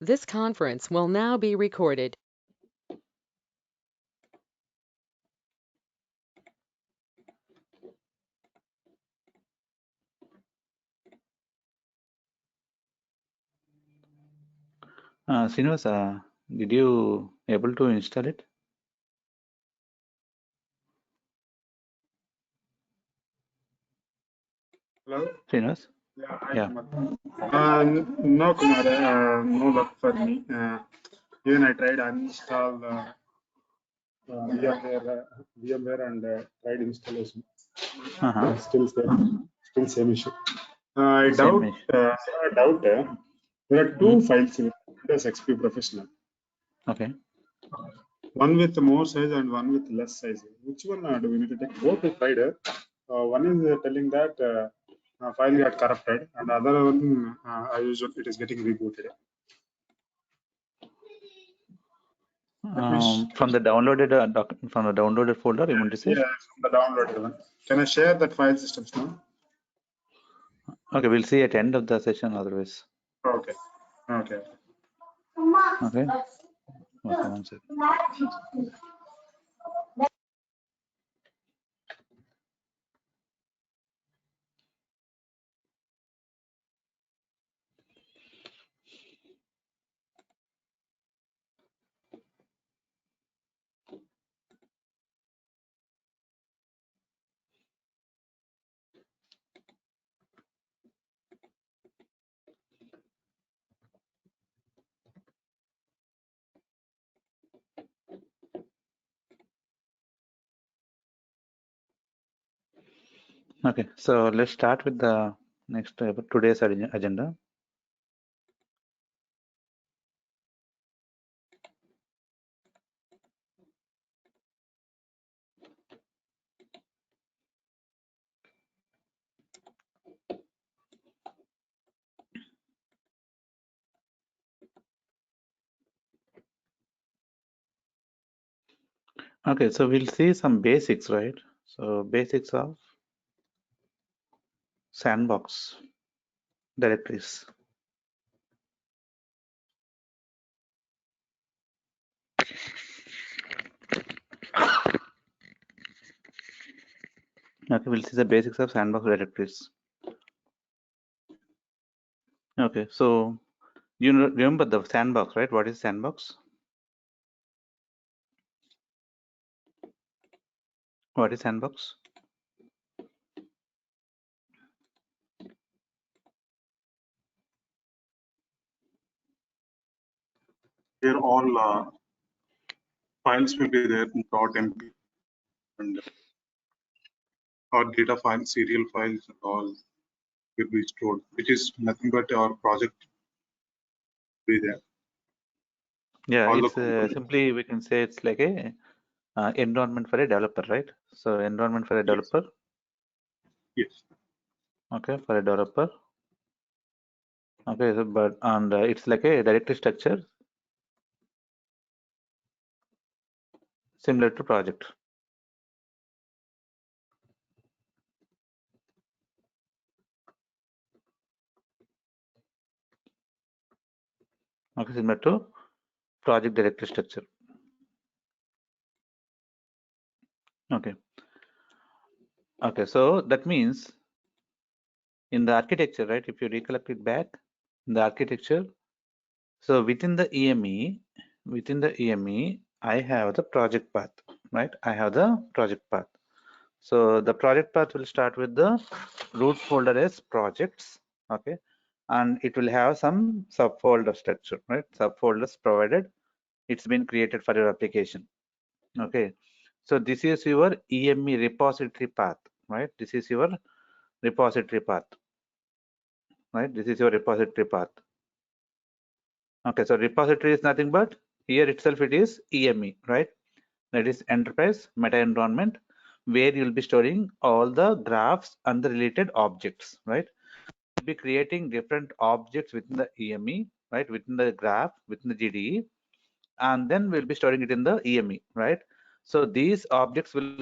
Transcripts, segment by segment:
This conference will now be recorded. Srinivas, did you able to install it? Hello? Srinivas? Yeah, hi, Yeah. Kumar. No, Kumar, no luck for me. Even I tried uninstall VMware and tried installation. Still same issue. I Same doubt, issue. there are two files in Windows XP Professional. Okay. One with more size and one with less size. Which one do we need to take? Both are tried. One is telling that file got corrupted, and other one, as usual, it is getting rebooted. From the downloaded from the downloaded folder, you want to say? Yeah, from the downloaded one. Can I share that file systems now? Okay, we'll see at the end of the session otherwise. Okay. Okay. Okay. Okay, one second. Okay, so let's start with the next today's agenda. Okay, so we'll see some basics, right? So basics of sandbox directories. Okay, we'll see the basics of sandbox directories. Okay, so you remember the sandbox, right? What is sandbox? What is sandbox? Here all files will be there in .mp and our data files, serial files, and all will be stored. It is nothing but our project will be there. Yeah, All the it's simply we can say it's like a environment for a developer, right? So environment for a yes. developer. Yes. Okay, for a developer. Okay, so but and it's like a directory structure similar to project. Okay, similar to project directory structure. Okay. Okay, so that means in the architecture, right? If you recollect it back in the architecture, so within the EME, I have the project path, right? I have the project path. So the project path will start with the root folder as projects, okay, and it will have some subfolder structure, right? Subfolders provided it's been created for your application, okay. So this is your EME repository path, right? This is your repository path, right? This is your repository path. Okay, so repository is nothing but here itself it is EME, right? That is enterprise meta environment, where you'll be storing all the graphs and the related objects, right? You'll be creating different objects within the EME, right? Within the graph, within the GDE, and then we'll be storing it in the EME, right? So these objects will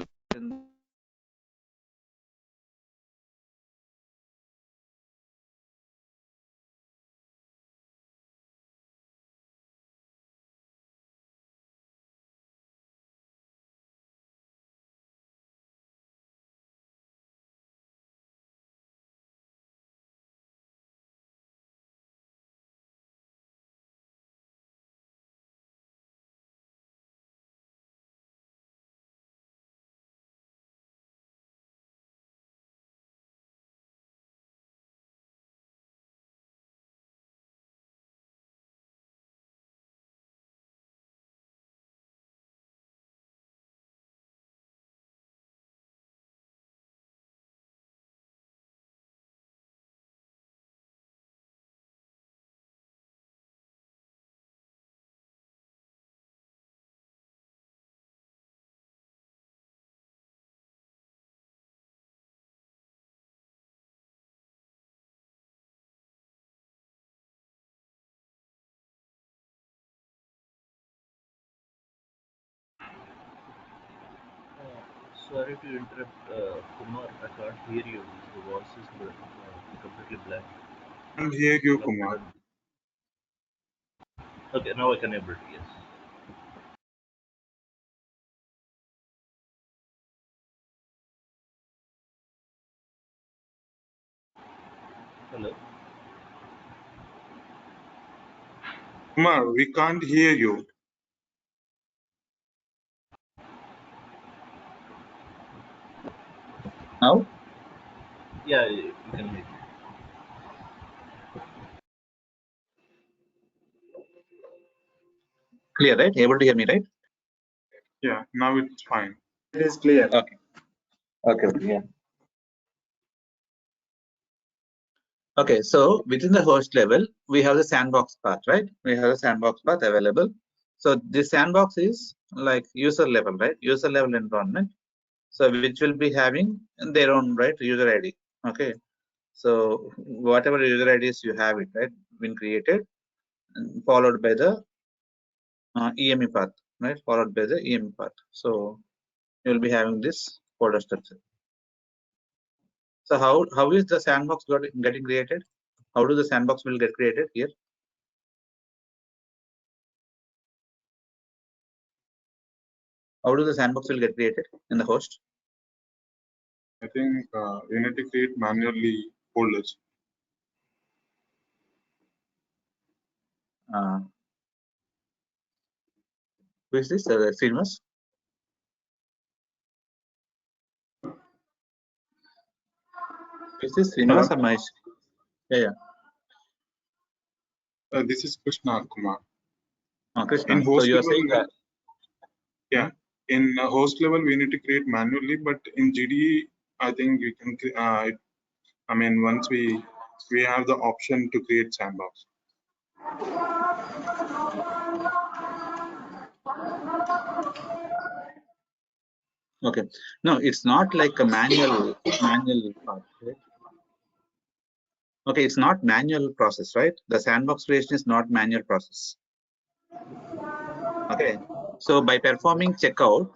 Sorry to interrupt, Kumar. I can't hear you. The voice is completely blank. I can't hear you, Kumar. Okay, now I can able to. Yes. Hello. Kumar, we can't hear you. Now, Yeah, you can hear. clear, right? Able to hear me, right? Yeah, now it's fine. It is clear. Okay. Okay. Yeah. Okay. So within the host level, we have the sandbox path, right? We have a sandbox path available. So this sandbox is like user level, right? User level environment. So which will be having their own right user ID. Okay. So whatever user IDs you have it, right, been created, followed by the EME path, right? Followed by the EME path. So you will be having this folder structure. So how is the sandbox getting created? How do the sandbox will get created here? How do the sandbox will get created in the host? I think we need to create manually folders. Who is this? Srinivas? Is this Srinivas or Mahesh? Yeah. This is Krishna, Kumar. Krishna. In So host you are level, saying that. yeah. In host level, we need to create manually, but in GDE, I think we can. I mean, once we have the option to create sandbox. Okay. No, it's not like a manual part, right? Okay, it's not manual process, right? The sandbox creation is not manual process. Okay. So by performing checkout,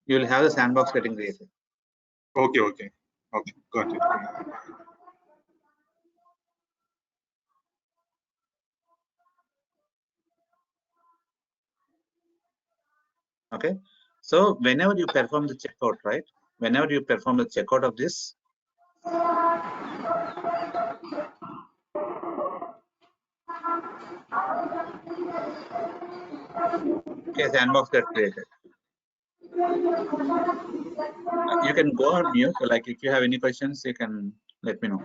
you will have the sandbox getting created. Okay, got it. Okay. So whenever you perform the checkout, right? Whenever you perform the checkout of this, okay, sandbox gets created. You can go on mute. Like if you have any questions, you can let me know.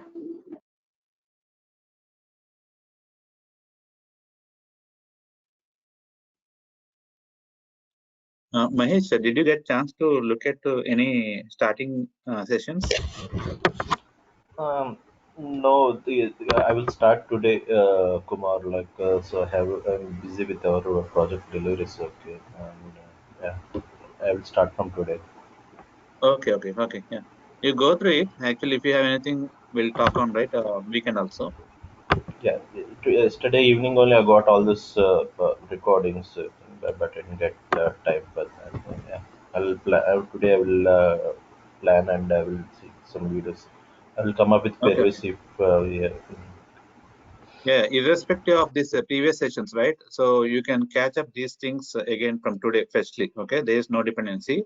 Mahesh, did you get chance to look at any starting sessions? No, I will start today, Kumar. So I'm busy with our project deliveries. Okay, and yeah, I will start from today. Okay. Yeah. You go through it. Actually, if you have anything, we'll talk on, right? Weekend also. Yeah, yesterday evening only I got all this recordings, but I didn't get time. But yeah, I will today. I will plan and I will see some videos. I will come up with Okay. queries if yeah. Yeah, irrespective of these previous sessions, right? So you can catch up these things again from today freshly. Okay, there is no dependency,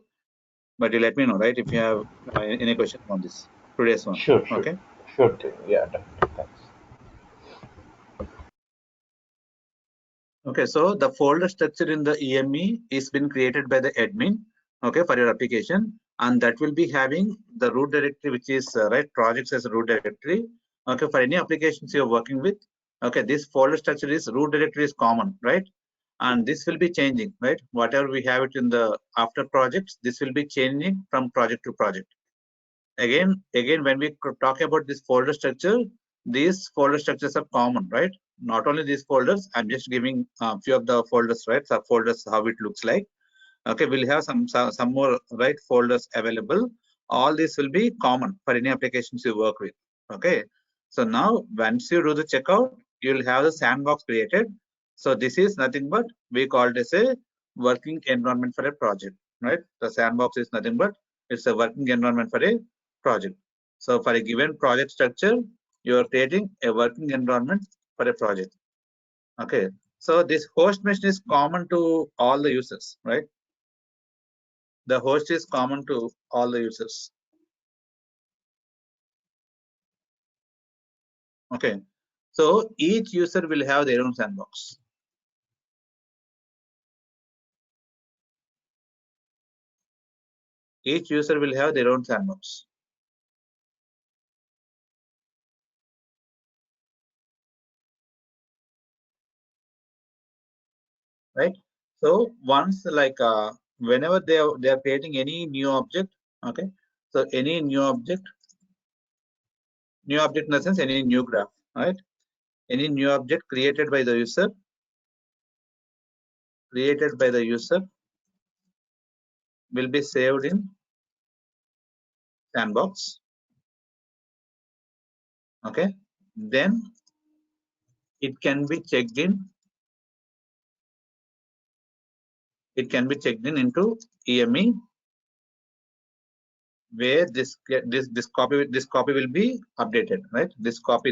but you let me know, right? If you have any questions on this today's one. Sure, Okay. sure thing. Yeah, definitely. Thanks. Okay, so the folder structure in the EME is been created by the admin, okay, for your application, and that will be having the root directory, which is right projects as a root directory. Okay, for any applications you're working with, okay, this folder structure is root directory is common, right? And this will be changing, right? Whatever we have it in the after projects, this will be changing from project to project. Again, when we talk about this folder structure, these folder structures are common, right? Not only these folders, I'm just giving a few of the folders, right? Subfolders, how it looks like. Okay, we'll have some more right folders available. All this will be common for any applications you work with. Okay, so now once you do the checkout, you'll have the sandbox created. So this is nothing but we call it as a working environment for a project, right? The sandbox is nothing but It's a working environment for a project. So for a given project structure, you are creating a working environment for a project. Okay. So this host machine is common to all the users, right? The host is common to all the users. Okay. So each user will have their own sandbox. Each user will have their own sandbox. Right. So once like whenever they are creating any new object, okay. So any new object in the sense any new graph, right? Any new object created by the user will be saved in sandbox. Okay. Then it can be checked in. It can be checked in into EME, where this copy will be updated, right? This graph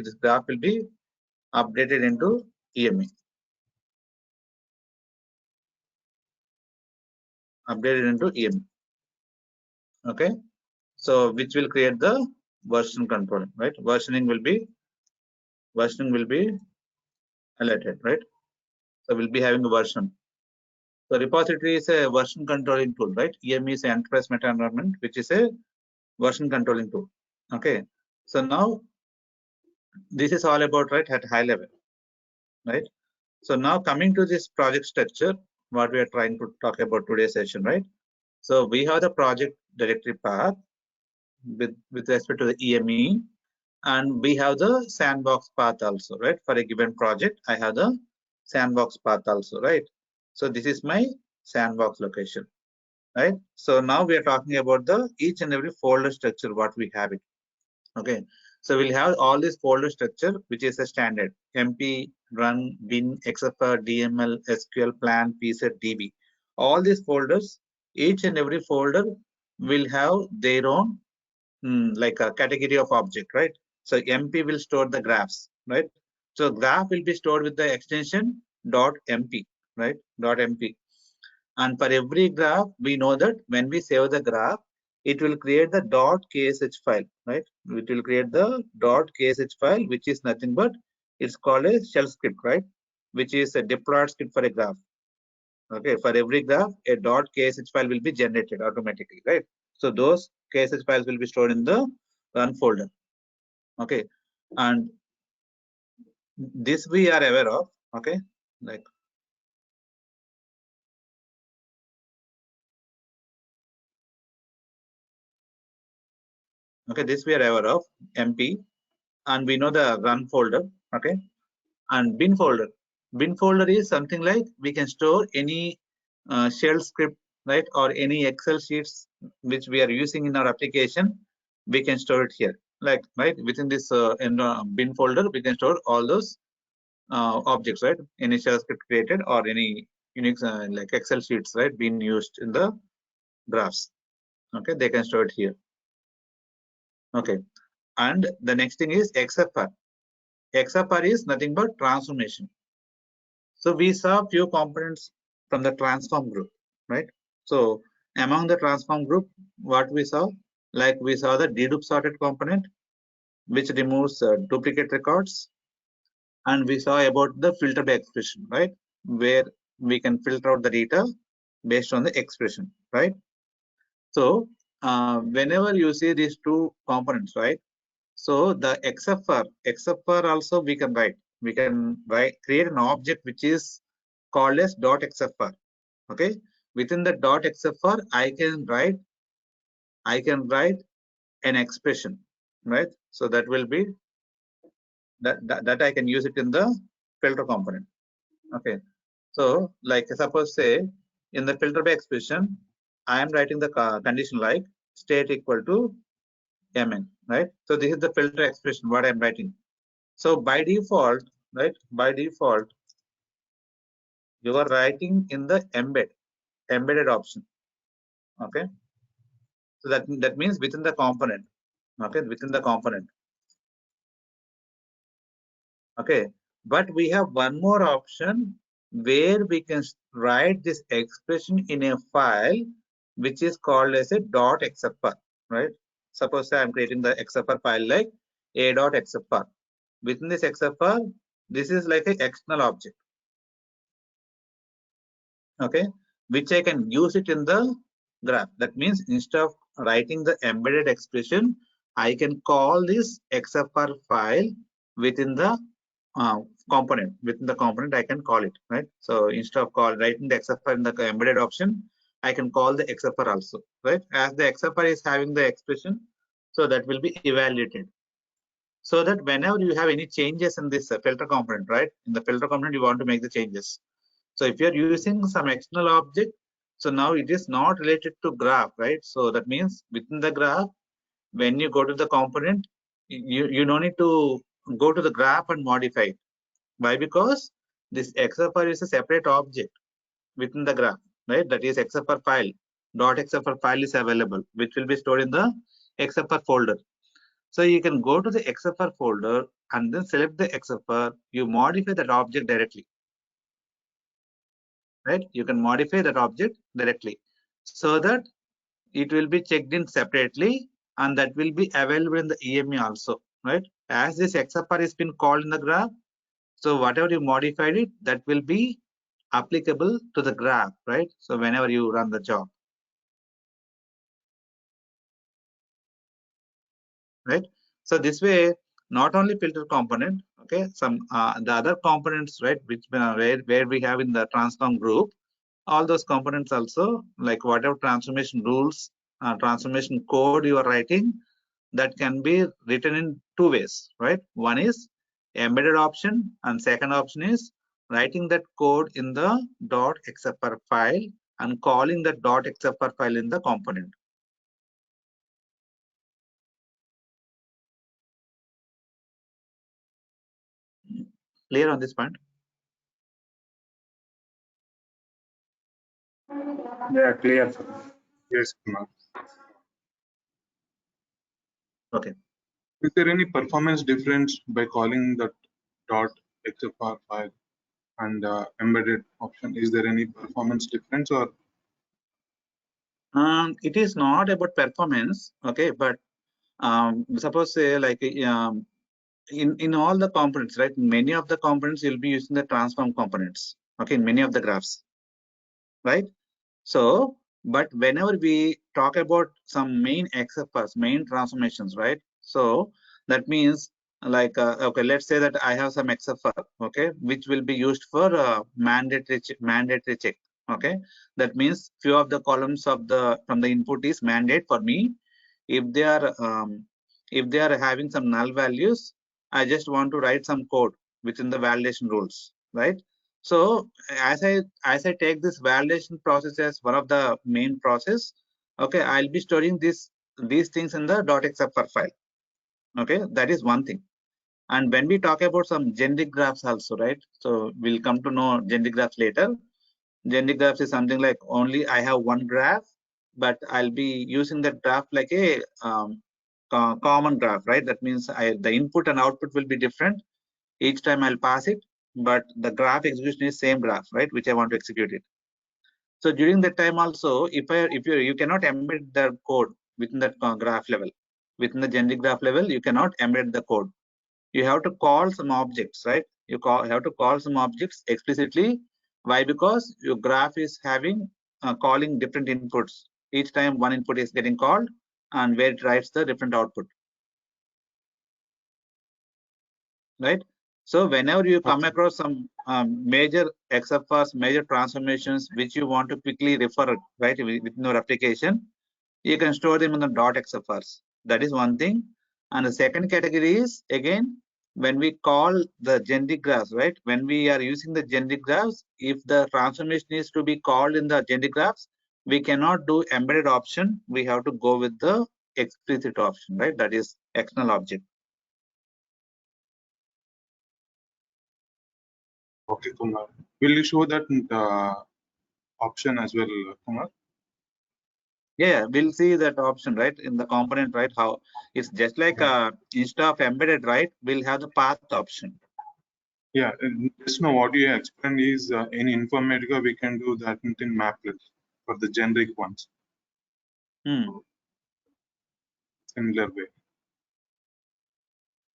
will be updated into EME. Updated into EME. Okay. So which will create the version control, right? Versioning will be alerted, right? So we'll be having a version. So repository is a version controlling tool, right? EME is an enterprise meta environment, which is a version controlling tool. Okay. So now this is all about, right, at high level, right? So now coming to this project structure, what we are trying to talk about today's session, right? So we have the project directory path with respect to the EME, and we have the sandbox path also, right? For a given project, I have the sandbox path also, right? So this is my sandbox location, right? So now we are talking about the each and every folder structure, what we have it. Okay. So we'll have all this folder structure, which is a standard MP, run, bin, XFR, DML, SQL, plan, pset, DB. All these folders, each and every folder will have their own like a category of object, right? So MP will store the graphs, right? So graph will be stored with the extension .mp, right? .mp. And for every graph, we know that when we save the graph, it will create the .ksh file, right? It will create the .ksh file, which is nothing but it's called a shell script, right? Which is a deployed script for a graph. Okay, for every graph, a .ksh file will be generated automatically, right? So those ksh files will be stored in the run folder. Okay, and this we are aware of. Okay, like okay, this we are aware of MP, and we know the run folder. Okay, and bin folder. Bin folder is something like we can store any shell script, right, or any Excel sheets which we are using in our application. We can store it here, like right within this bin folder. We can store all those objects, right? Any shell script created or any Unix like Excel sheets, right, being used in the graphs. Okay, they can store it here. Okay, and the next thing is XFR. XFR is nothing but transformation. So we saw few components from the transform group, right? So among the transform group, what we saw, like we saw the dedupe sorted component, which removes duplicate records, and we saw about the filter by expression, right? Where we can filter out the data based on the expression, right? So whenever you see these two components, right? So the XFR also we can write. We can create an object which is called as .xfr. Okay, within the .xfr, I can write an expression, right? So that will be that I can use it in the filter component. Okay, so like suppose say in the filter by expression, I am writing the condition like state equal to mn, right? So this is the filter expression what I'm writing. So by default, right? By default, you are writing in the embedded option. Okay. So that means within the component. Okay, within the component. Okay, but we have one more option where we can write this expression in a file which is called as a .xfr, right? Suppose I'm creating the xfr file like a.xfr. Within this xfr, this is like an external object, okay, which I can use it in the graph. That means instead of writing the embedded expression, I can call this xfr file within the component. Within the component, I can call it, right? So instead of writing the xfr in the embedded option, I can call the xfr also, right? As the xfr is having the expression, so that will be evaluated. So that whenever you have any changes in this filter component, right? In the filter component, you want to make the changes. So if you're using some external object, so now it is not related to graph, right? So that means within the graph, when you go to the component, you don't need to go to the graph and modify it. Why? Because this xfr is a separate object within the graph, right? That is xfr file. .xfr file is available, which will be stored in the xfr folder. So you can go to the xfr folder and then select the xfr. You modify that object directly, right? You can modify that object directly so that it will be checked in separately and that will be available in the EME also, right? As this xfr has been called in the graph, so whatever you modified it, that will be applicable to the graph, right? So whenever you run the job, right? So this way, not only filter component, okay, some the other components, right, which where we have in the transform group, all those components also, like whatever transformation rules, transformation code you are writing, that can be written in two ways, right? One is embedded option, and second option is writing that code in the .xfr file and calling the .xfr file in the component. Clear on this point? Yeah, clear. Yes, Kumar. Okay. Is there any performance difference by calling the .xfr file and embedded option? Is there any performance difference or? It is not about performance, okay, but suppose say like in all the components, right? Many of the components you'll be using the transform components, okay, in many of the graphs, right? So, but whenever we talk about some main XFRs, main transformations, right? So that means like, okay, let's say that I have some XFR, okay, which will be used for mandatory check, okay. That means few of the columns of the from the input is mandate for me. If they are having some null values, I just want to write some code within the validation rules, right? So as I take this validation process as one of the main process, okay, I'll be storing these things in the .xfr file. Okay, that is one thing. And when we talk about some generic graphs also, right? So we'll come to know generic graphs later. Generic graphs is something like only I have one graph, but I'll be using that graph like a common graph, right? That means the input and output will be different. Each time I'll pass it, but the graph execution is same graph, right? Which I want to execute it. So during that time also, if you cannot embed the code within that graph level, within the generic graph level, you cannot embed the code. You have to call some objects, right? You have to call some objects explicitly. Why? Because your graph is having calling different inputs. Each time one input is getting called, and where it writes the different output, right? So whenever you come across some major XFRs, major transformations which you want to quickly refer, right, within your application, you can store them in the .xfrs. That is one thing. And the second category is again when we call the generic graphs, right? When we are using the generic graphs, if the transformation is to be called in the generic graphs, we cannot do embedded option. We have to go with the explicit option, right? That is external object. Okay, Kumar. Will you show that option as well, Kumar? Yeah, we'll see that option, right, in the component, right? How it's just like instead of embedded, right? We'll have the path option. Yeah, just now what you explained is in Informatica we can do that in Maplet for the generic ones. Similar way.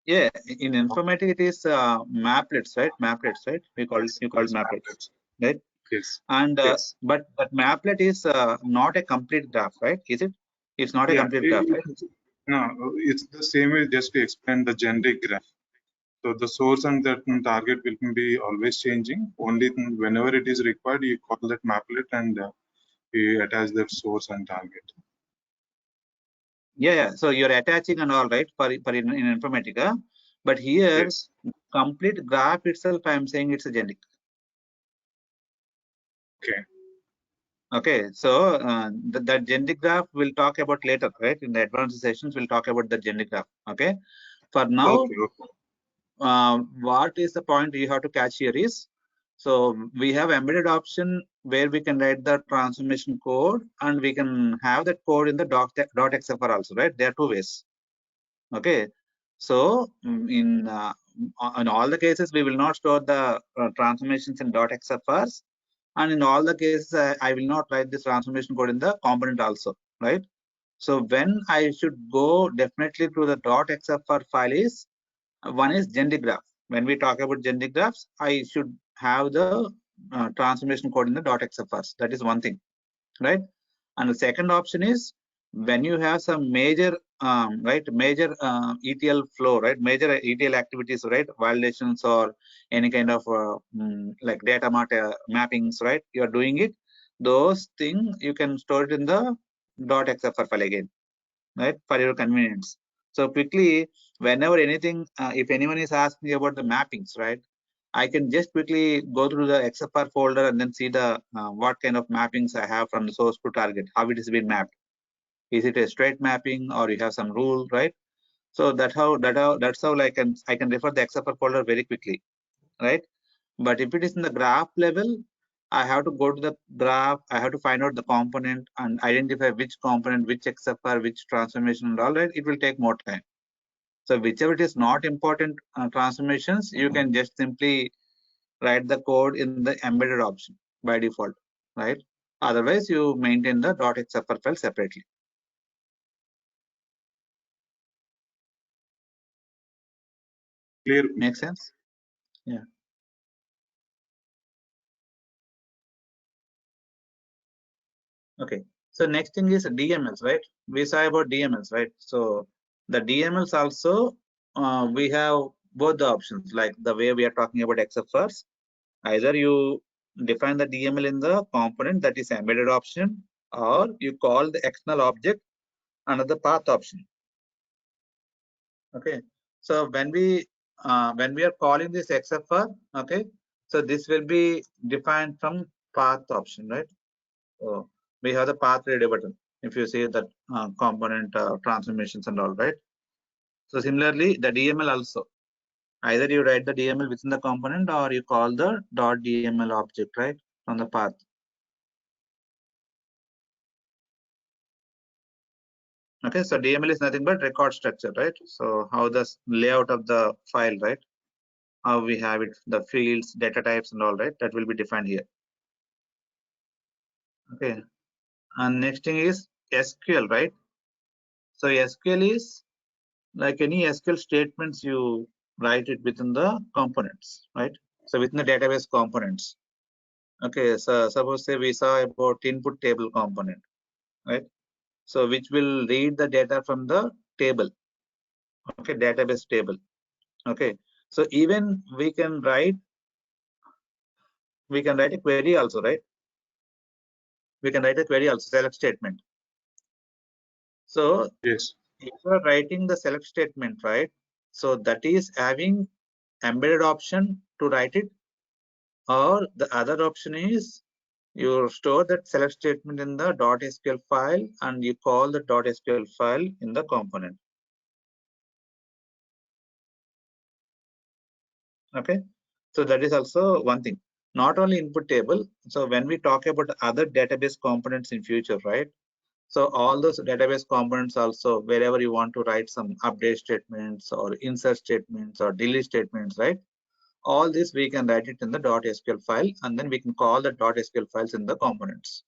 Yeah, in Informatica it is Maplets, right? Maplets, right? You call Yes, Maplets, Maplets. right? Yes. And Yes. but that Maplet is not a complete graph, right? Is it? It's not a complete graph, right? No, it's the same way just to explain the generic graph. So the source and that target will be always changing. Only whenever it is required, you call that maplet and you attach that source and target. Yeah. So you're attaching and all, right, for in Informatica, but here Yes. complete graph itself, I'm saying it's a generic. Okay. Okay, so that generic graph we'll talk about later, right? In the advanced sessions, we'll talk about the generic graph. Okay, for now, Okay. what is the point you have to catch here is, so we have embedded option where we can write the transformation code and we can have that code in the .xfr also, right? There are two ways. Okay, so in all the cases, we will not store the transformations in .xfrs. And in all the cases, I will not write this transformation code in the component also, right? So when I should go definitely to the .xfr file is, one is generic graph. When we talk about generic graphs, I should have the transformation code in the .xfrs. That is one thing, right? And the second option is when you have some major, major ETL flow, right? Major ETL activities, right? Validations or any kind of like data mappings, right? You are doing it. Those things you can store it in the .xfr file again, right? For your convenience. So quickly, whenever anything, if anyone is asking about the mappings, right? I can just quickly go through the XFR folder and then see the what kind of mappings I have from the source to target, how it has been mapped. Is it a straight mapping or you have some rule, right? So that's how I can refer the XFR folder very quickly, right? But if it is in the graph level, I have to go to the graph, I have to find out the component and identify which component, which XFR, which transformation and all that. It will take more time. So whichever it is not important transformations, you can just simply write the code in the embedded option by default, right? Otherwise, you maintain the .xfr file separately. Clear. Make sense? Yeah. Okay. So next thing is DMLs, right? We saw about DMLs, right? So the DMLs also, we have both the options, like the way we are talking about XFRs. Either you define the DML in the component, that is embedded option, or you call the external object under the path option. Okay. So when we are calling this XFR, okay, so this will be defined from path option, right? So we have the path ready button. If you see that component transformations and all, right? So similarly, the DML also, either you write the DML within the component or you call the .dml object, right, from the path. Okay, so DML is nothing but record structure, right? So how the layout of the file, right? How we have it, the fields, data types and all, right? That will be defined here. Okay, and next thing is SQL, right? So SQL is like any SQL statements you write it within the components, right? So within the database components. Okay, so suppose say we saw about input table component, right? So which will read the data from the table, okay, database table. Okay, so even we can write a query also, right? We can write a query also, select statement. So Yes. if you are writing the select statement, right? So that is having embedded option to write it, or the other option is you store that select statement in the .sql file and you call the .sql file in the component. Okay, so that is also one thing. Not only input table. So when we talk about other database components in future, right? So all those database components also, wherever you want to write some update statements or insert statements or delete statements, right? All this we can write it in the .sql file, and then we can call the .sql files in the components.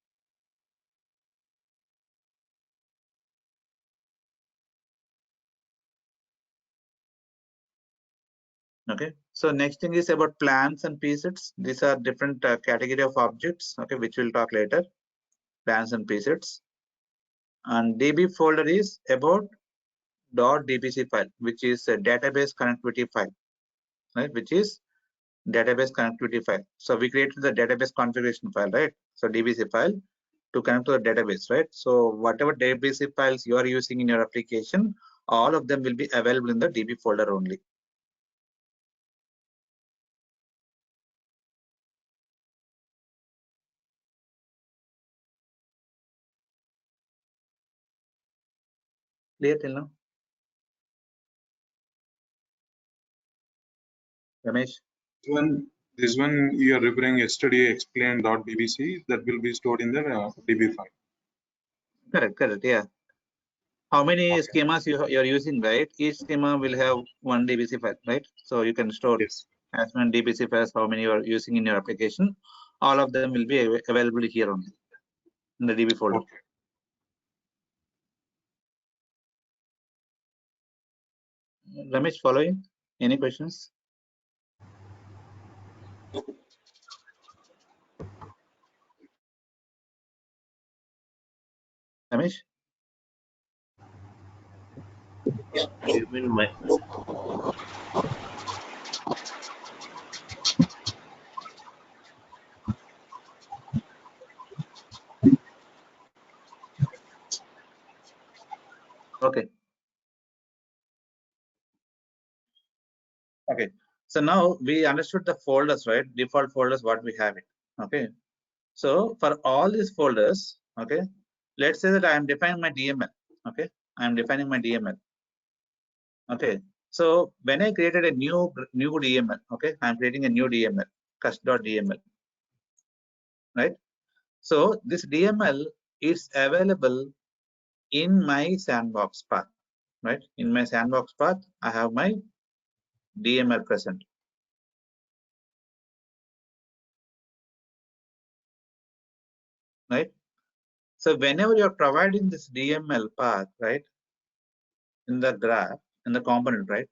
Okay, so next thing is about plans and psets. These are different category of objects, okay, which we'll talk later. Plans and psets. And DB folder is about .dbc file, which is a database connectivity file, right? Which is database connectivity file. So we created the database configuration file, right? So DBC file to connect to the database, right? So whatever DBC files you are using in your application, all of them will be available in the DB folder only. Clear till now? Ramesh? This one you are referring yesterday explained .dbc that will be stored in the DB file. Correct, yeah. How many Okay. schemas you're using, right? Each schema will have one DBC file, right? So you can store as many DBC files, how many you are using in your application. All of them will be available here only in the DB folder. Okay. Ramesh, following? Any questions? Ramesh? You mean my Okay. Okay. So now we understood the folders, right? Default folders, what we have it. Okay. So for all these folders, okay, let's say that I am defining my DML. Okay. I am defining my DML. Okay. So when I created a new DML, okay, I'm creating a new DML, cust.dml, right? So this DML is available in my sandbox path, right? In my sandbox path, I have my DML present. Right? So whenever you're providing this DML path, right, in the graph, in the component, right?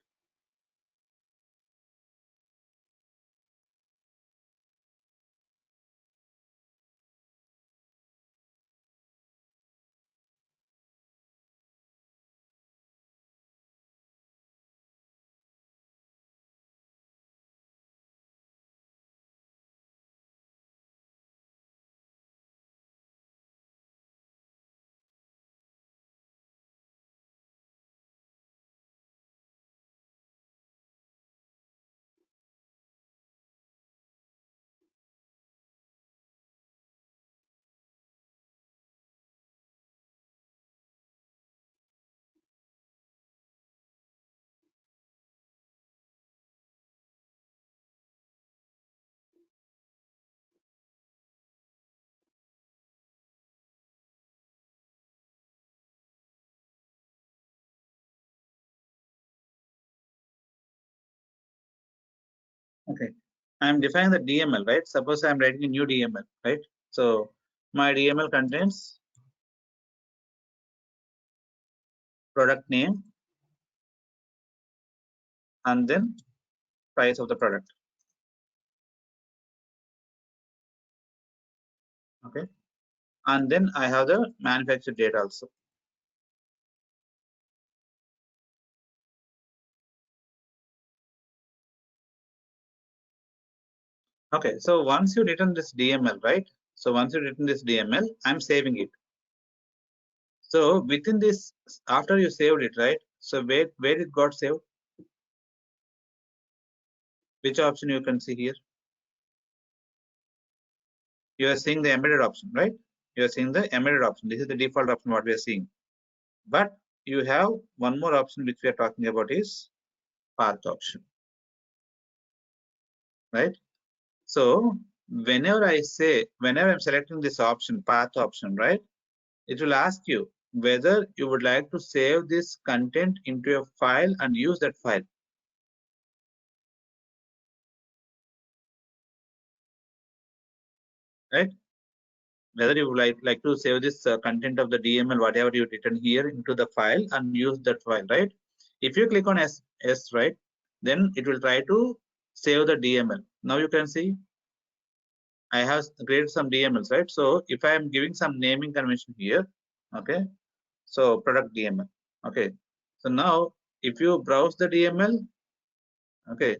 Okay. I'm defining the DML, right? Suppose I'm writing a new DML, right? So my DML contains product name and then price of the product. Okay. And then I have the manufacturer date also. Okay. So once you return this DML, right? So once you return this DML, I'm saving it. So within this, after you saved it, right? So where it got saved? Which option you can see here? You are seeing the embedded option, right? You are seeing the embedded option. This is the default option what we are seeing. But you have one more option which we are talking about is path option, right? So whenever I'm selecting this option, path option, right? it will ask you whether you would like to save this content into a file and use that file. Right? Whether you would like to save this content of the DML, whatever you've written here, into the file and use that file, right? If you click on S, right, then it will try to save the DML. Now you can see I have created some DMLs, right? So if I am giving some naming convention here, okay, so product DML, okay. So now if you browse the DML, okay,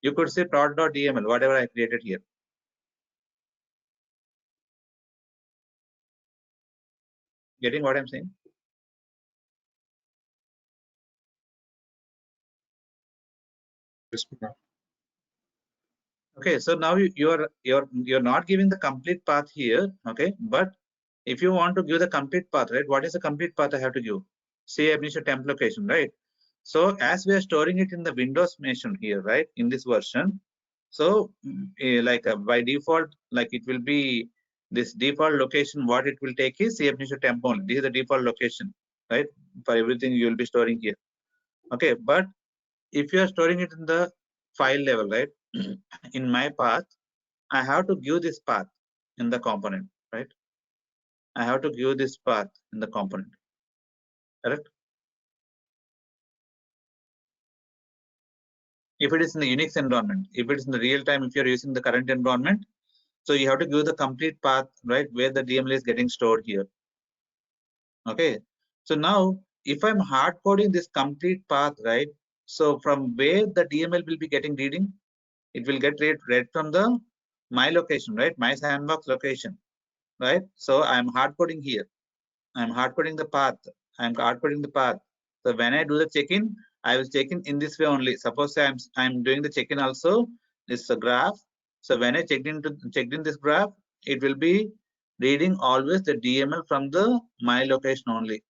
you could say product.dml, whatever I created here. Getting what I'm saying? Yes, Okay, so now you're not giving the complete path here, okay, but if you want to give the complete path, right, what is the complete path I have to give? Say initial temp location, right? So as we are storing it in the Windows machine here, right, in this version, so by default, like it will be this default location. What it will take is initial temp only. This is the default location, right, for everything you will be storing here. Okay, but if you are storing it in the file level, right, in my path, I have to give this path in the component, right? I have to give this path in the component, correct? If it is in the Unix environment, if it is in the real time, if you're using the current environment, so you have to give the complete path, right, where the DML is getting stored here. Okay. So now, if I'm hard coding this complete path, right, so from where the DML will be getting reading, it will get read from the my location, right, my sandbox location, right? So I'm hard coding here. I'm hard coding the path. I'm hard coding the path. So when I do the check-in, I will check in this way only. Suppose I'm doing the check-in also. This is a graph. So when I checked in this graph, it will be reading always the DML from the my location only.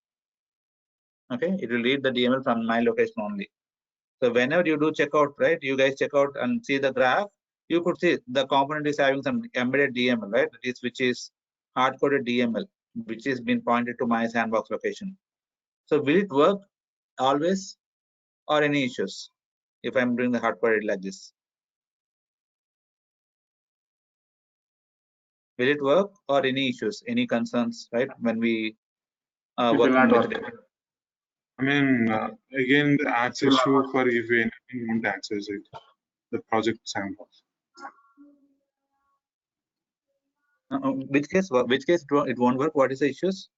Okay, it will read the DML from my location only. So whenever you do checkout, right, you guys check out and see the graph, you could see the component is having some embedded DML, right? Which is hard-coded DML, which is been pointed to my sandbox location. So will it work always or any issues if I'm doing the hard-coded like this? Will it work or any issues, any concerns, right? When we It will working not with work. I mean, again, the access issue for if anyone want to access it, the project sandbox. which case it won't work. What is the issues?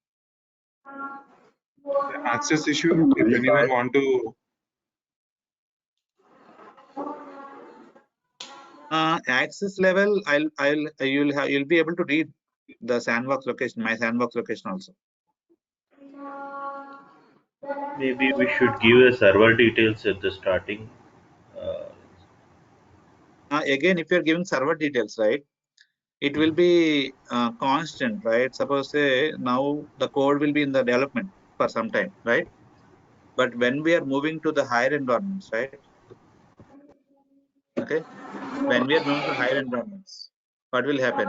The access issue, if anyone want to. Access level, you'll be able to read the sandbox location, my sandbox location also. Maybe we should give a server details at the starting. Again, if you're giving server details, right, it will be constant, right? Suppose say now the code will be in the development for some time, right? But when we are moving to the higher environments, right? Okay, when we are moving to higher environments, what will happen?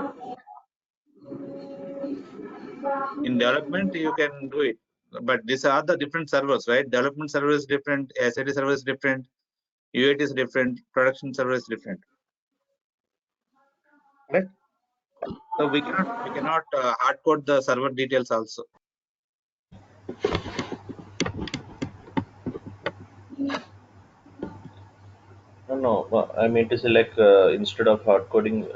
In development, you can do it, but these are the different servers, right? Development server is different, SAT server is different, UAT is different, production server is different, right? So we cannot hard code the server details also. No, I mean to say like instead of hard coding,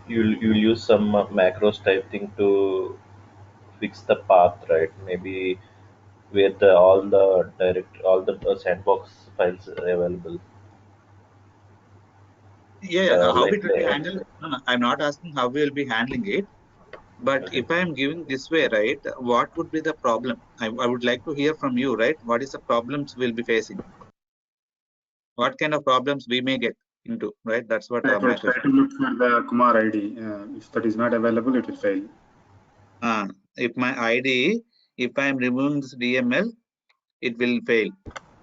you'll use some macros type thing to fix the path, right? Maybe where all the sandbox files are available. Yeah, how Like it will be handled? No, I'm not asking how we will be handling it, but okay. if I am giving this way, right, what would be the problem? I would like to hear from you, right? What is the problems we'll be facing? What kind of problems we may get into, right? That's what I my try question. to look for the Kumar ID. If that is not available, it will fail. If my ID, if I am removing this DML, it will fail.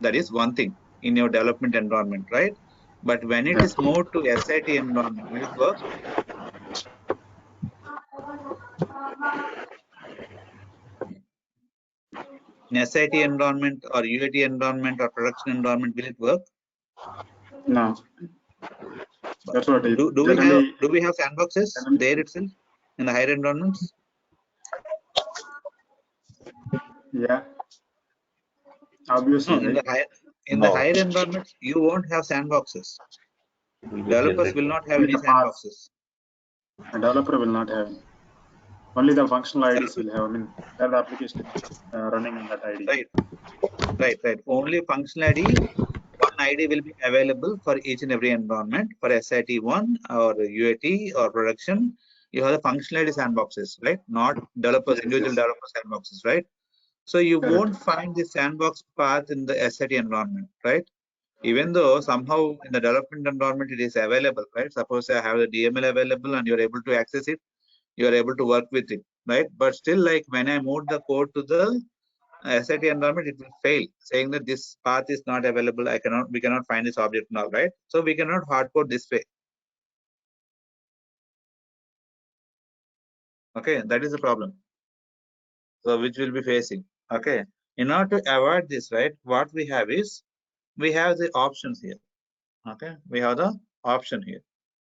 That is one thing in your development environment, right? But when it is moved to SIT environment, will it work? in SIT environment or UAT environment or production environment, will it work? No, that's what it Do generally. we have sandboxes there itself in the higher environments? Yeah, obviously, No, right? in the No, higher environments, you won't have sandboxes. it will be Developers generic. will not have Only any the path. sandboxes. A developer will not have. Only the functional IDs Developer- will have. I mean, have the application running in that ID. Right. Only functional ID, one ID will be available for each and every environment. For SIT1 or UAT or production, you have the functional ID sandboxes, right? Not developers, Yes, individual yes. developer sandboxes, right? So you Correct. won't find the sandbox path in the SIT environment, right? Even though somehow in the development environment it is available, right? Suppose I have the DML available and you're able to access it, you are able to work with it, right? But still, like when I move the code to the SIT environment, it will fail, saying that this path is not available. We cannot find this object now, right? So we cannot hard code this way. Okay, that is the problem. So which we'll be facing. Okay, in order to avoid this, right? What we have is we have the options here. Okay, we have the option here.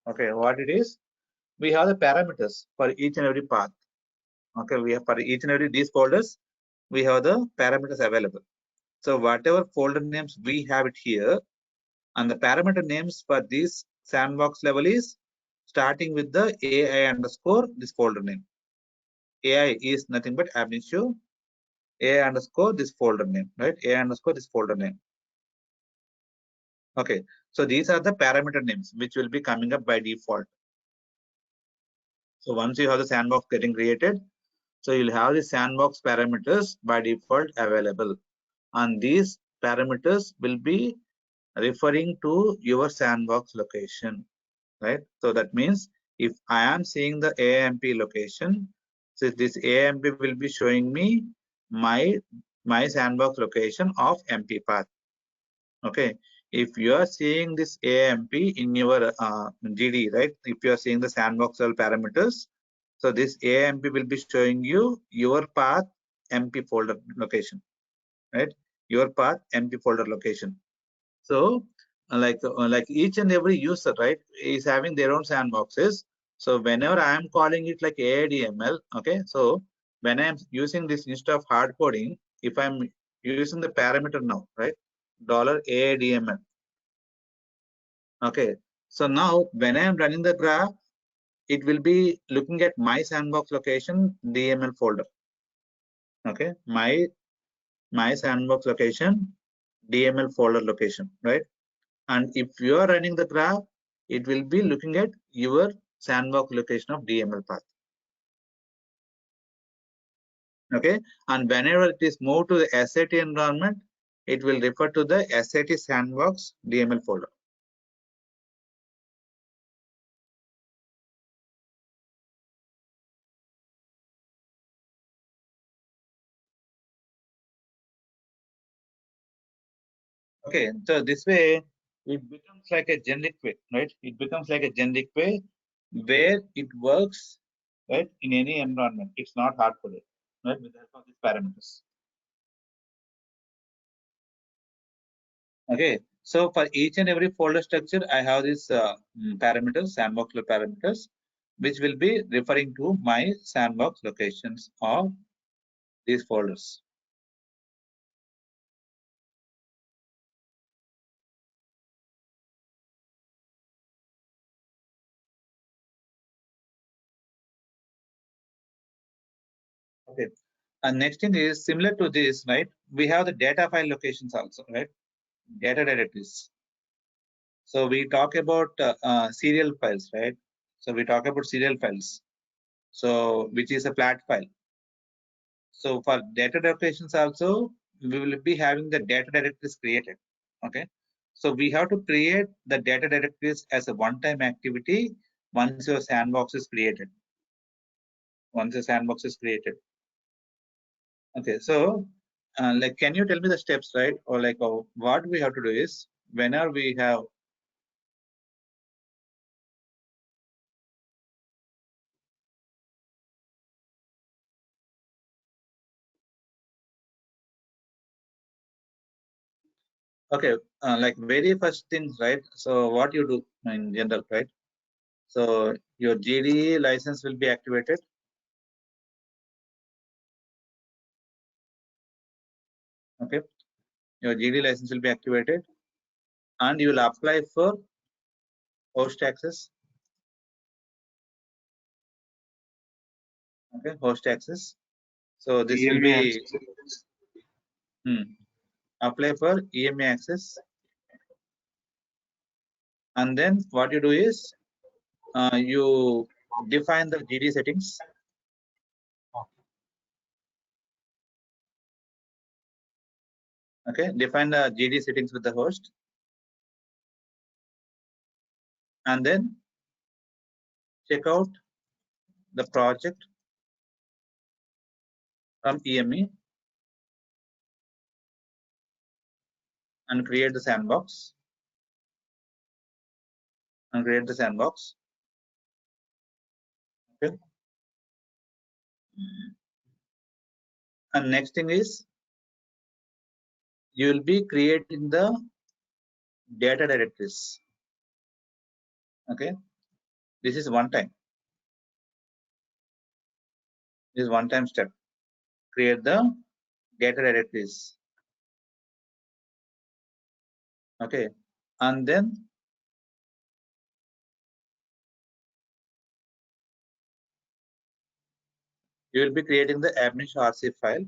Okay, what it is? We have the parameters for each and every path. Okay, we have for each and every these folders, we have the parameters available. So whatever folder names we have it here, and the parameter names for this sandbox level is starting with the AI underscore this folder name. AI is nothing but ab initio AI underscore this folder name, right? AI underscore this folder name. Okay, so these are the parameter names which will be coming up by default. So once you have the sandbox getting created, so you'll have the sandbox parameters by default available, and these parameters will be referring to your sandbox location, right? So that means if I am seeing the AMP location, so this AMP will be showing me my sandbox location of MP path. Okay, if you are seeing this AMP in your GD, right? If you are seeing the sandbox level parameters, so this AMP will be showing you your path MP folder location, right? Your path MP folder location. So like each and every user, right, is having their own sandboxes. So whenever I am calling it like AIDML, okay, so when I am using this instead of hard coding, if I'm using the parameter now, right, $AIDML, okay, so now when I am running the graph, it will be looking at my sandbox location DML folder. Okay, my sandbox location DML folder location, right? And if you are running the graph, it will be looking at your sandbox location of DML path. Okay, and whenever it is moved to the SIT environment, it will refer to the SIT sandbox DML folder. Okay, so this way it becomes like a generic way, right? It becomes like a generic way where it works, right, in any environment. It's not hard coded, right, with the help of these parameters. Okay, so for each and every folder structure, I have these parameters, sandbox parameters, which will be referring to my sandbox locations of these folders. Okay, and next thing is similar to this, right? We have the data file locations also, right? Data directories. So we talk about serial files, right? So we talk about serial files. So which is a flat file. So for data locations also, we will be having the data directories created. Okay. So we have to create the data directories as a one-time activity once your sandbox is created. Once the sandbox is created. Okay. So like, can you tell me the steps, right? Or like what we have to do is whenever we have Okay, like very first things, right? So what you do in general, right? So your GDE license will be activated. Okay, your GDE license will be activated, and you will apply for host access. Okay, host access. So this will EMA be access. apply for EMA access, and then what you do is you define the GD settings. Okay, define the GD settings with the host, and then check out the project from EME and create the sandbox. Okay. And next thing is you will be creating the data directories. Okay, this is one time. This is one time step. Create the data directories. Okay, and then you will be creating the ab initio RC file.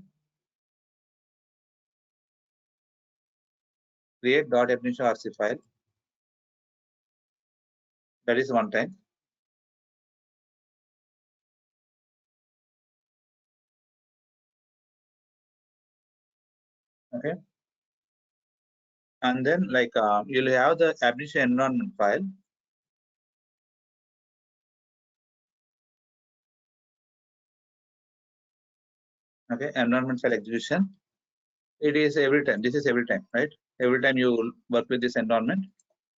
Create .ab initio RC file. That is one time. Okay, and then like you'll have the ab initio environment file. Okay, environment file execution. It is every time. This is every time, right? Every time you work with this environment,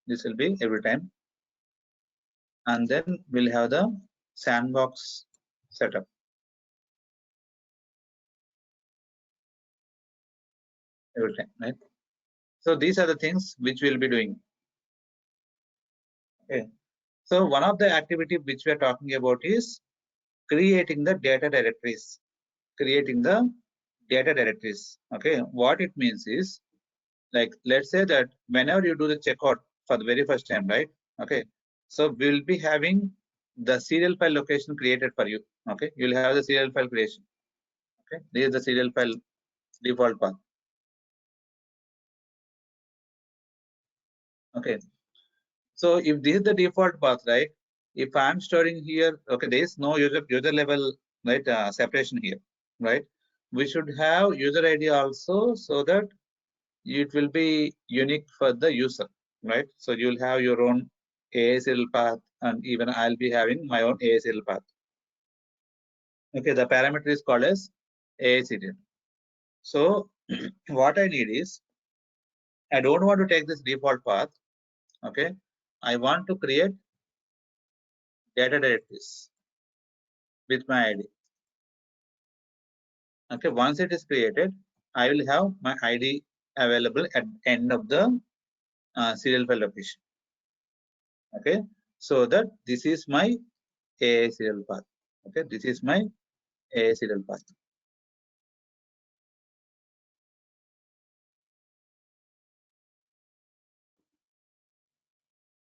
this will be every time. And then we'll have the sandbox setup. Every time, right? So these are the things which we'll be doing. Okay. So one of the activity which we are talking about is creating the data directories. Creating the data directories. Okay. What it means is, like, let's say that whenever you do the checkout for the very first time, right? Okay. So we'll be having the serial file location created for you. Okay. You'll have the serial file creation. Okay. This is the serial file default path. Okay. So if this is the default path, right? If I'm storing here, okay, there is no user level, right, separation here, right? We should have user ID also, so that it will be unique for the user, right? So you'll have your own ASL path, and even I'll be having my own ASL path. Okay, the parameter is called as ASL. So what I need is, I don't want to take this default path. Okay, I want to create data directories with my ID. Okay, once it is created, I will have my ID available at the end of the serial file location. Okay, so that this is my AA serial path. Okay, this is my AA serial path.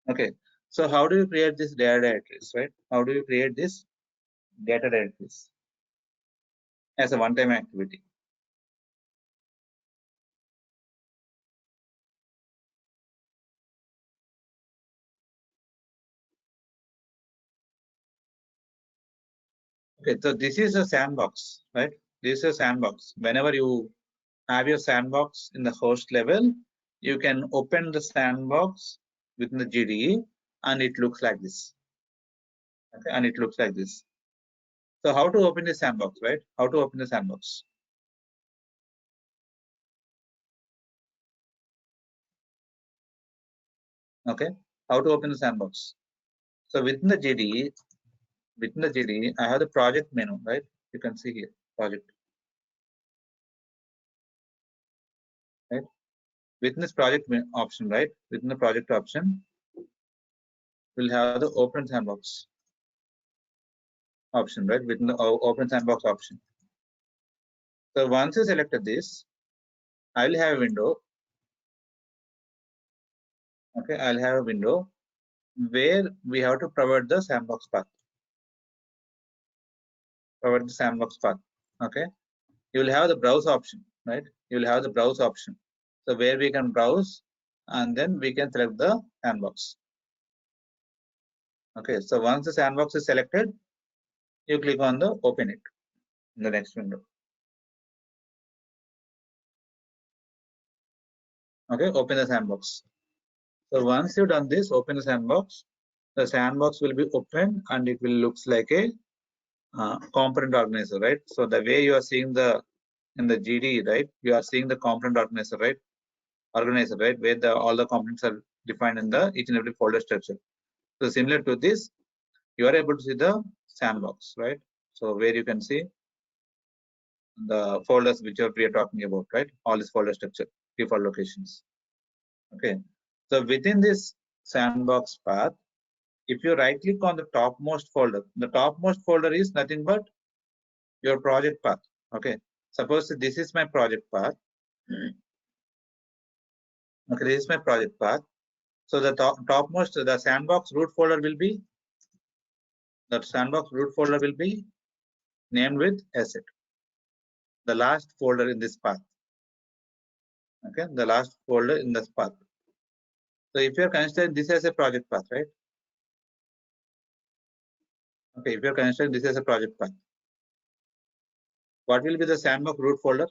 Okay, so how do you create this data directories, right? How do you create this data directories as a one-time activity? Okay, so this is a sandbox, right? This is a sandbox. Whenever you have your sandbox in the host level, you can open the sandbox within the GDE, and it looks like this. Okay, and it looks like this. So how to open the sandbox, right? How to open the sandbox? Okay, how to open the sandbox? So within the GDE, I have the project menu, right? You can see here, project, right? within this project option, right? Within the project option, we'll have the open sandbox option, right? Within the open sandbox option. So once you selected this, I will have a window. Okay, I'll have a window where we have to provide the sandbox path. Provide the sandbox path. Okay, you will have the browse option, right? You will have the browse option. So where we can browse and then we can select the sandbox. Okay, so once the sandbox is selected, you click on the open it in the next window. Okay, open the sandbox. So once you've done this, open the sandbox will be open and it will looks like a component organizer, right? So the way you are seeing the in the GD, right? You are seeing the component organizer, right? Where all the components are defined in the each and every folder structure. So similar to this, you are able to see the sandbox, right? So where you can see the folders which we are talking about, right? All this folder structure, default locations. Okay. So within this sandbox path, if you right click on the topmost folder, the topmost folder is nothing but your project path. Okay. Suppose this is my project path. Okay, this is my project path. So the topmost, the sandbox root folder will be, named with asset. The last folder in this path. Okay, the last folder in this path. So if you are considering this as a project path, right? Okay, if you are considering this as a project path, what will be the sandbox root folder?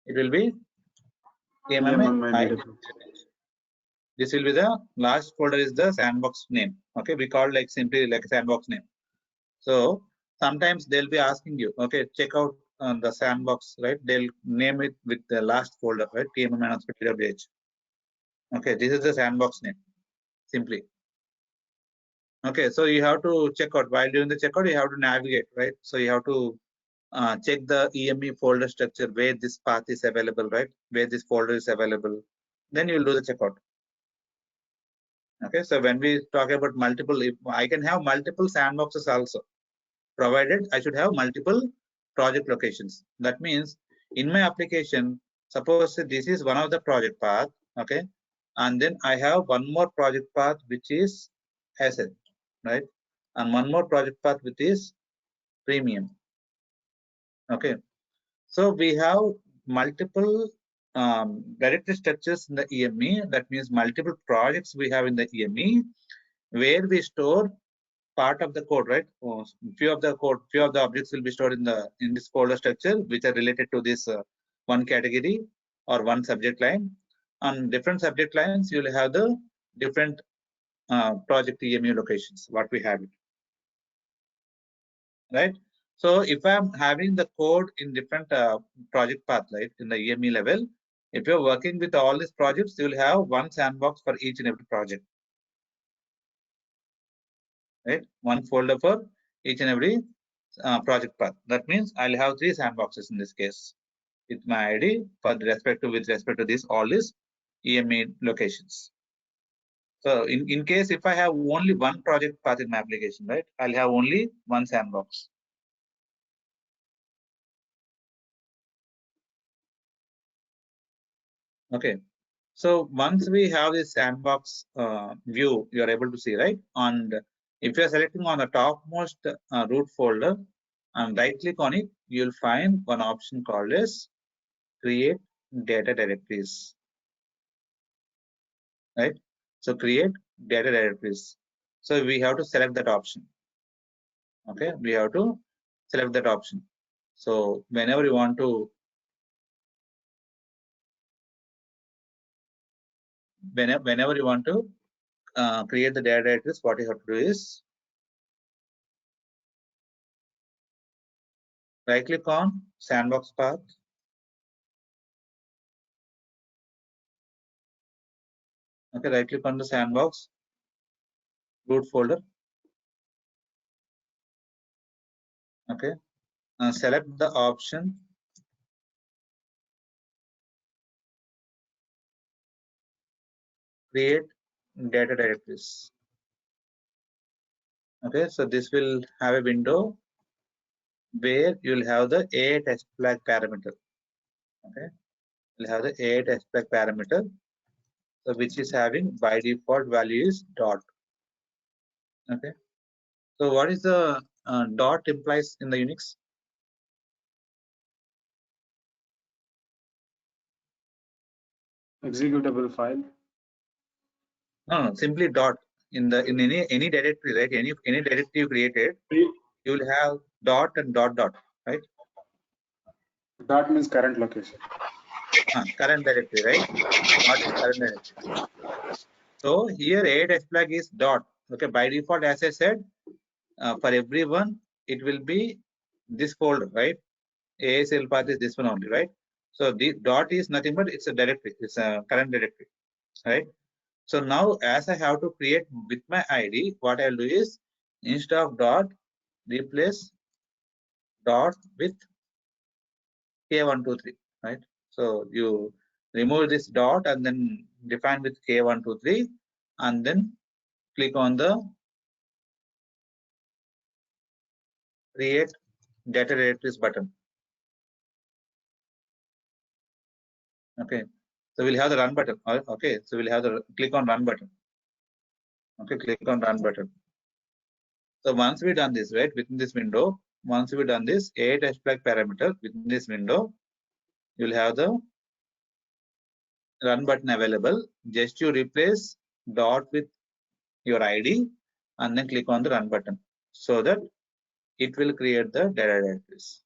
It will be EMMI. This will be the last folder is the sandbox name. Okay, we call like simply like sandbox name. So sometimes they'll be asking you, okay, check out the sandbox, right? They'll name it with the last folder, right? TMM-PWH. Okay, this is the sandbox name, simply. Okay, so you have to check out while doing the checkout, you have to navigate, right? So you have to check the EME folder structure where this path is available, right? Where this folder is available. Then you will do the checkout. Okay, so when we talk about multiple, if I can have multiple sandboxes also, provided I should have multiple project locations. That means in my application, suppose this is one of the project path, okay, and then I have one more project path which is asset, right, and one more project path which is premium. Okay, so we have multiple directory structures in the EME. That means multiple projects we have in the EME where we store part of the code, right? Few of the objects will be stored in this folder structure, which are related to this one category or one subject line. On different subject lines, you will have the different project EMU locations. What we have it, right? So if I'm having the code in different project path, right, in the EME level, if you're working with all these projects, you will have one sandbox for each and every project. Right, one folder for each and every project path. That means I'll have 3 sandboxes in this case with my ID with respect to this all these EME locations. So in case if I have only one project path in my application, right, I'll have only one sandbox. Okay, so once we have this sandbox view, you are able to see, right? And if you are selecting on the topmost root folder and right click on it, you'll find one option called as create data directories, right? So create data directories. So we have to select that option. Okay, we have to select that option. So whenever you want to, whenever you want to create the data directories, what you have to do is right click on sandbox path. Okay, right click on the sandbox root folder. Okay, select the option create data directories. Okay, so this will have a window where you'll have the A test flag parameter. Okay, you'll have the A test flag parameter, so which is having by default value is dot. Okay, so what is the dot implies in the Unix? Executable file. No, simply dot in any directory, right? Any directory you created, you will have dot and dot dot, right? Dot means current location. Current directory, right? Dot is current directory. So here A test flag is dot. Okay, by default, as I said, for everyone it will be this folder, right? ASL path is this one only, right? So the dot is nothing but it's a directory, it's a current directory, right? So now as I have to create with my ID, what I'll do is instead of dot, replace dot with K123, right? So you remove this dot and then define with K123 and then click on the create data directories button. Okay, so we'll have the run button. Okay, so we'll have the click on run button. Okay, click on run button. So once we done this, right, within this window, once we done this A test flag parameter within this window, you'll have the run button available. Just you replace dot with your ID and then click on the run button so that it will create the data directories.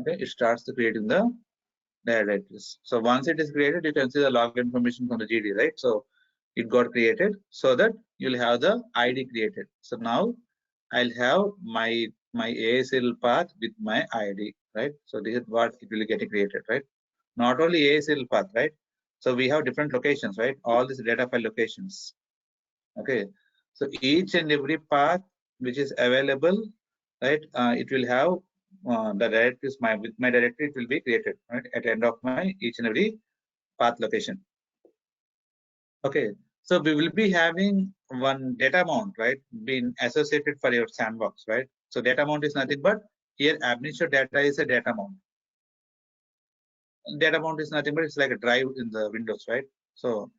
Okay, it starts to creating the data directories. So once it is created, you can see the log information from the GD, right? So it got created so that you'll have the ID created. So now I'll have my ASL path with my ID, right? So this is what it will get created, right? Not only ASL path, right? So we have different locations, right? All these data file locations. Okay, so each and every path which is available, right? It will have the directories. With my directory, it will be created right at the end of my each and every path location. Okay, so we will be having one data mount, right, being associated for your sandbox, right? So data mount is nothing but here administrator data is a data mount. Data mount is nothing but it's like a drive in the Windows, right? So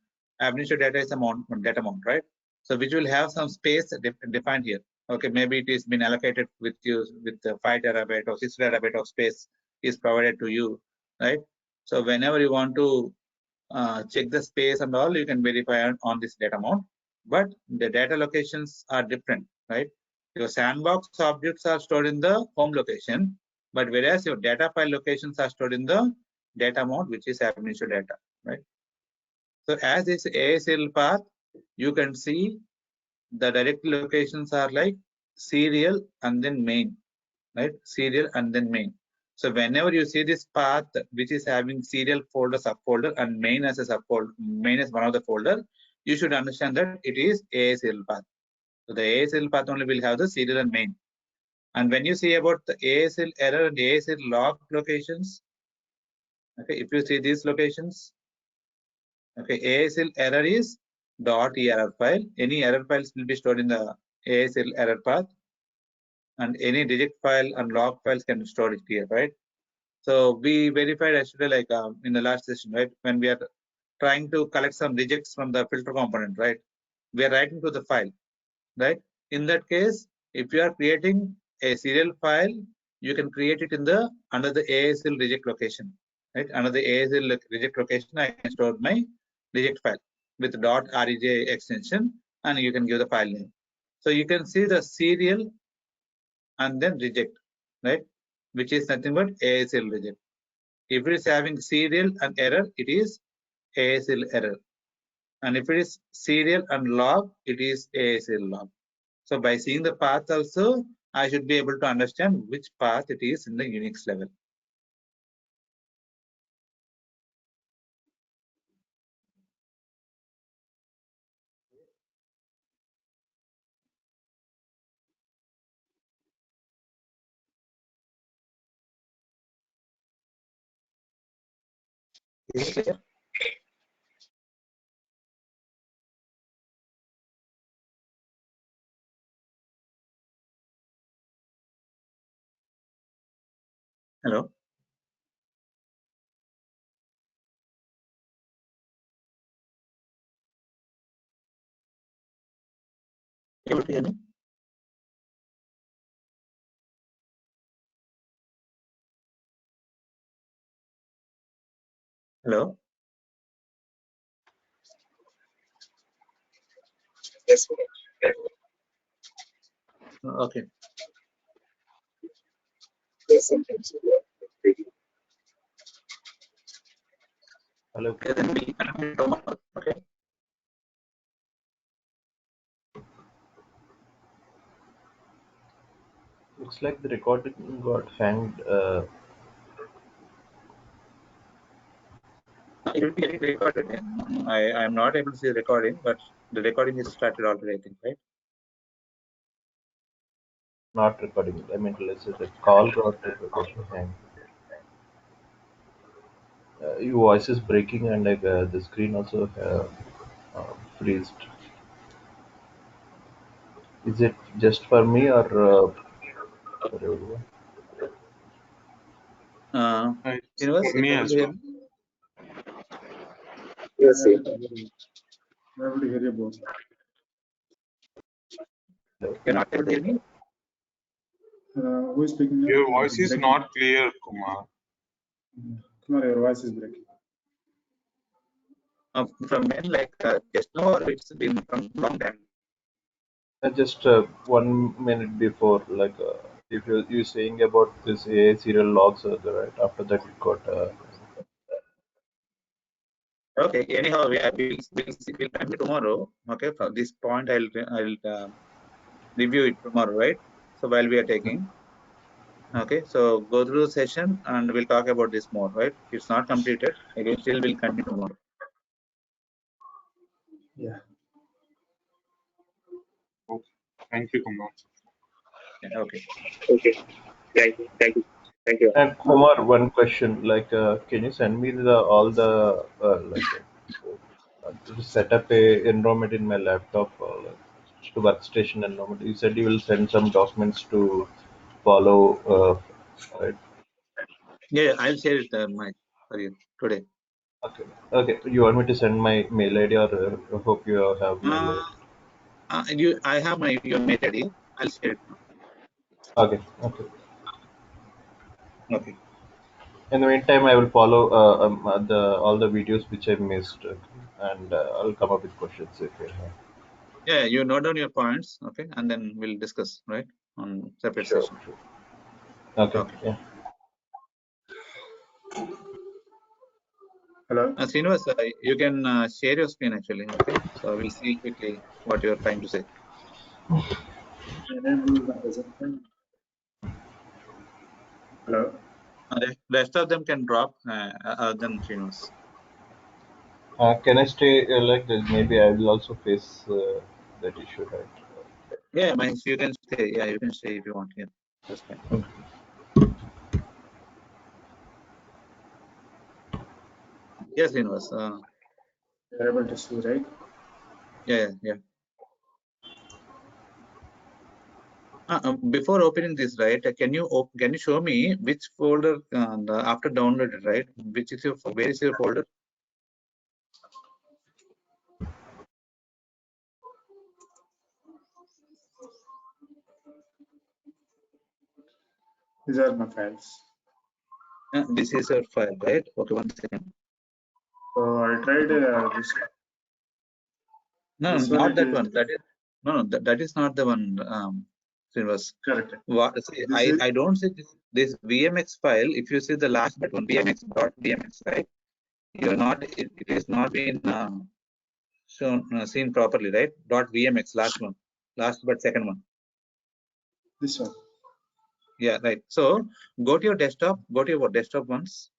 administrator data is a data mount, right? So which will have some space defined here. Okay, maybe it is been allocated with you with the 5 terabyte or 6 terabyte of space is provided to you, right? So whenever you want to check the space and all, you can verify on this data mount. But the data locations are different, right? Your sandbox objects are stored in the home location, but whereas your data file locations are stored in the data mount, which is administrator data, right? So as this ASL path, you can see the directory locations are like serial and then main, right? Serial and then main. So whenever you see this path which is having serial folder, subfolder, and main as a subfolder, main as one of the folder, you should understand that it is ASL path. So the ASL path only will have the serial and main. And when you see about the ASL error and ASL log locations, okay, if you see these locations, okay, ASL error is .err file. Any error files will be stored in the ASL error path, and any reject file and log files can be stored here, right? So we verified yesterday, like in the last session, right? When we are trying to collect some rejects from the filter component, right? We are writing to the file, right? In that case, if you are creating a serial file, you can create it in the under the ASL reject location, right? Under the ASL reject location, I can store my reject file with .rej extension, and you can give the file name. So you can see the serial and then reject, right? Which is nothing but ASL reject. If it is having serial and error, it is ASL error. And if it is serial and log, it is ASL log. So by seeing the path also, I should be able to understand which path it is in the Unix level. Is it clear? Hello? Able to hear me? Hello? Yes. Okay. Hello. Okay, then we continue tomorrow. Okay. Looks like the recording got hanged. It will be getting recorded. I am not able to see the recording, but the recording is started already, I think, right? Not recording. I mean, let's say the call got hanged. Your voice is breaking and like the screen also freezed. Is it just for me or for everyone? Universe, For me able as to hear well. me? Yes, I'm able to hear you both. You're not able to hear me? Who is speaking? Your voice is Breaking. not clear, Kumar. Kumar, your voice is breaking. From when, like just now, or it's been from long time? Just 1 minute before, like if you're saying about this AI serial logs, right? After that, it got. Okay. Anyhow, we'll continue tomorrow. Okay. From this point, I'll review it tomorrow, right? So while we are taking. Okay. So go through the session and we'll talk about this more, right? It's not completed. Again, still we'll continue tomorrow. Yeah. Okay. Thank you, Kumar. Yeah, okay. Okay. Thank you. And Kumar, one question, like, can you send me all the to set up a environment in my laptop, like, to workstation environment? You said you will send some documents to follow, right? Yeah, I'll share it, Mike, for you today. Okay. Okay. You want me to send my mail ID, or I hope you have mail ID? I have your mail ID. I'll share it now. Okay. Okay. Okay. In the meantime, I will follow all the videos which I missed, and I'll come up with questions if you have. Yeah, you note down your points, okay, and then we'll discuss, right, on separate Sure. session. Sure. Okay. Okay. Yeah. Hello. Srinivas, you can share your screen actually, okay? So we'll see quickly what you're trying to say. Enable the presentation. Hello. The rest of them can drop other than Srinivas. Can I stay like this? Maybe I will also face that issue, right? Yeah, you can stay. Yeah, you can stay if you want. Yeah, that's fine. Yes, Srinivas. You're able to see, right? Yeah. Before opening this, right? Can you show me which folder after downloaded, right? Where is your folder? These are my files. This is your file, right? Okay, 1 second. So I tried this. No, This not one that it one. That is not the one. Srinivas. correct. See, This I don't see this VMX file. If you see the last button, VMX.VMX, right? You're not. It is not been shown seen properly, right? .VMX, last but second one. this one. Yeah, right. So go to your desktop. Go to your desktop once.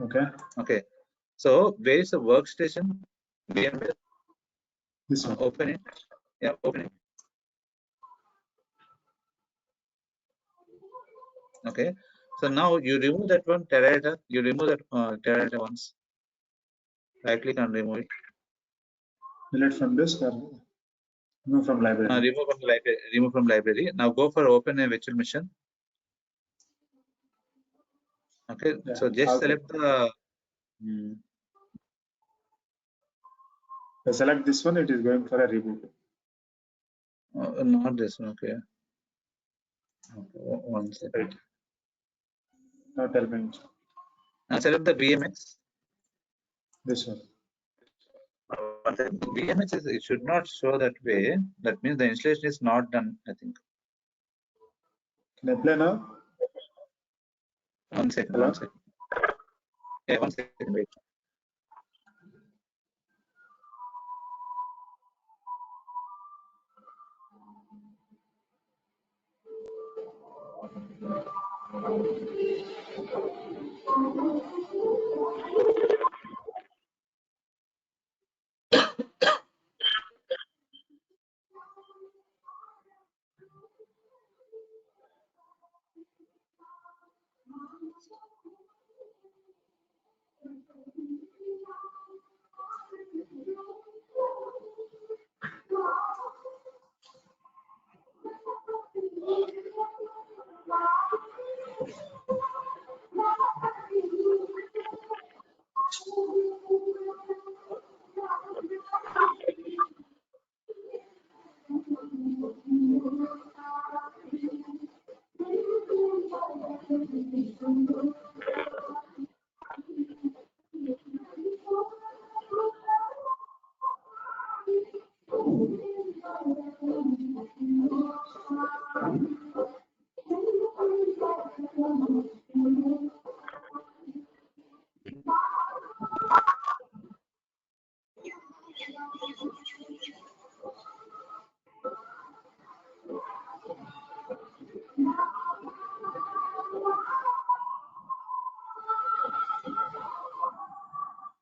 Okay. Okay. So where is the workstation? VMware. This one. Open it. Yeah, open it. Okay. So now you remove that one Teradata. You remove that Teradata once. Right click and remove it. Delete from disk or remove from library. Remove from library. Remove from library. Now go for open a virtual machine. Okay. Yeah, So just select the. So select this one. It is going for a reboot. Not this one. Okay. One second. Right. Now tell me. Now select the VMX. This one. VMX is, it should not show that way. That means the installation is not done, I think. Can I play now? One second. Hello? One second. Yeah, 1 second. Wait.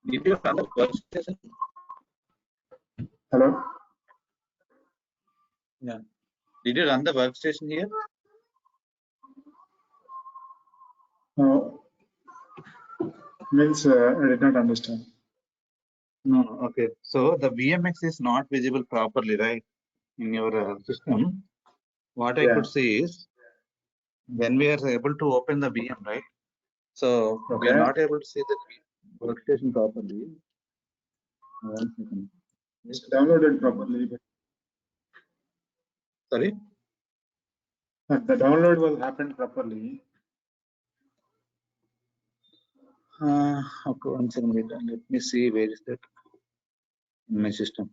Did you run the workstation? Hello? Yeah. Did you run the workstation here? No. Means I did not understand. No. Okay. So the VMX is not visible properly, right, in your system. What I could see is when we are able to open the VM, right? So we are not able to see the workstation properly. One second. It's downloaded properly. But Sorry. the download was happened properly. Okay, one second. Let me see where is that in my system.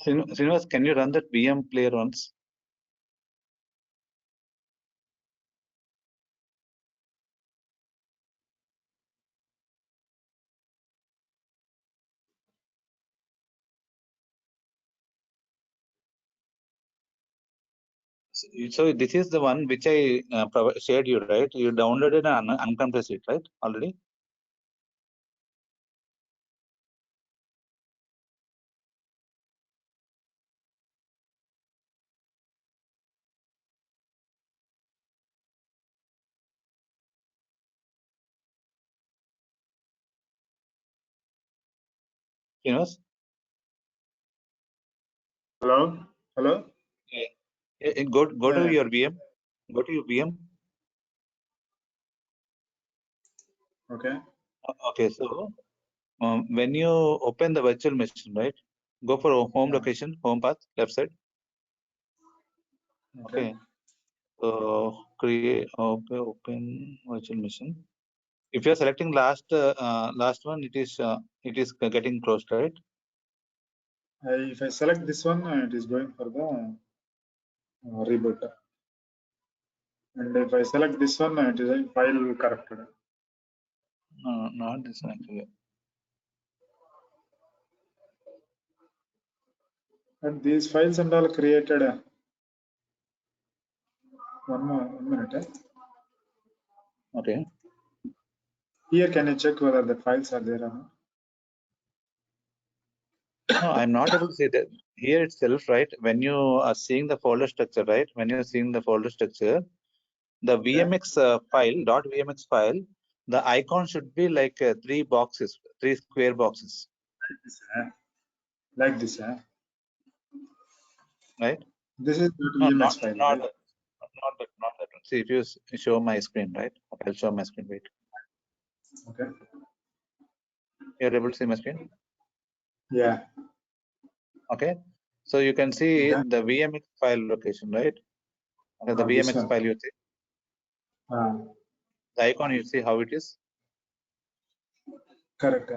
Srinivas, can you run that VM player once? So this is the one which I shared you, right? You downloaded and uncompressed it, right? Already. Srinivas? Hello? Hello? Go to Yeah. your VM. Go to your VM. Okay. Okay, so when you open the virtual machine, right? Go for a home Yeah. location, home path, left side. Okay. So create. Okay, open virtual machine. If you are selecting last one, it is getting closed, right? If I select this one, it is going for the reboot. And if I select this one, it is a file corrupted. No, not this one actually. And these files and all created. One minute. Okay. Here, can you check whether the files are there or not? No, I'm not able to see that here itself, right? When you are seeing the folder structure, right? When you're seeing the folder structure, the VMX file, .vmx file, the icon should be like three square boxes. Like this, right? This is No, VMX file, right? not that one. See, if you show my screen, right? I'll show my screen. Wait. Okay. You're able to see my screen? Yeah. Okay. So you can see Okay. the VMX file location, right? Okay, the This VMX one. file you see. The icon you see how it is. Correct.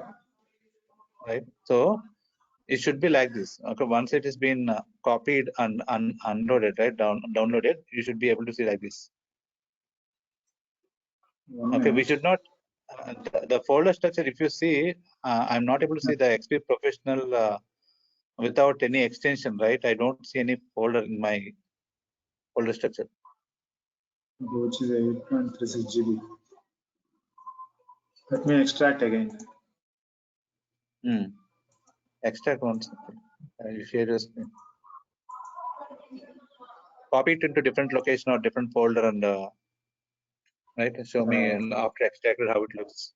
Right. So it should be like this. Okay. Once it has been copied and unloaded, right? Downloaded, you should be able to see like this. Okay. We should not. The folder structure, if you see, I'm not able to see the XP Professional without any extension, right? I don't see any folder in my folder structure. Which is 8.36 GB. Let me extract again. Extract one second. You share your screen. Copy it into different location or different folder and right. Show me after extracted how it looks.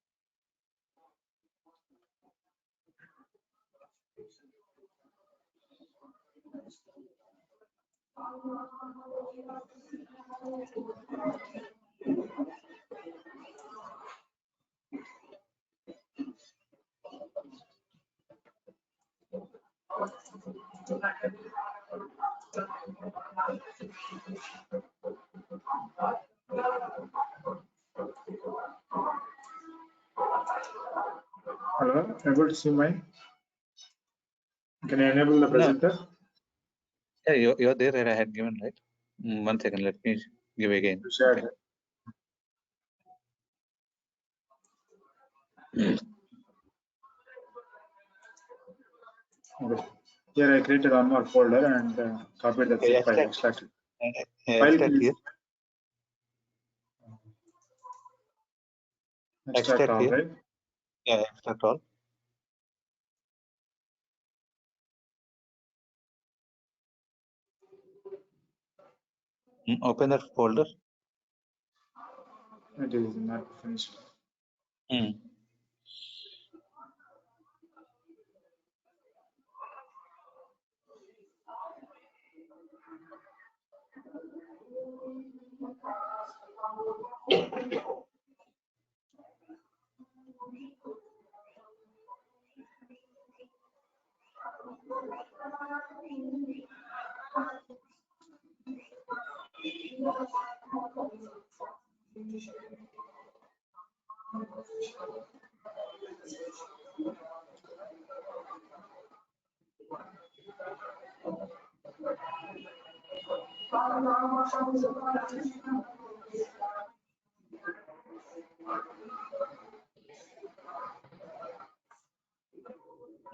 Hello, able to see mine? Can you enable the presenter? No. Yeah, you're there where I had given, right? 1 second, let me give again. Okay. Okay. Here I created one more folder and copied the zip file, extracted. Extract here. Extract all, here. right? Yeah, extract all. Open that folder. It is not finished.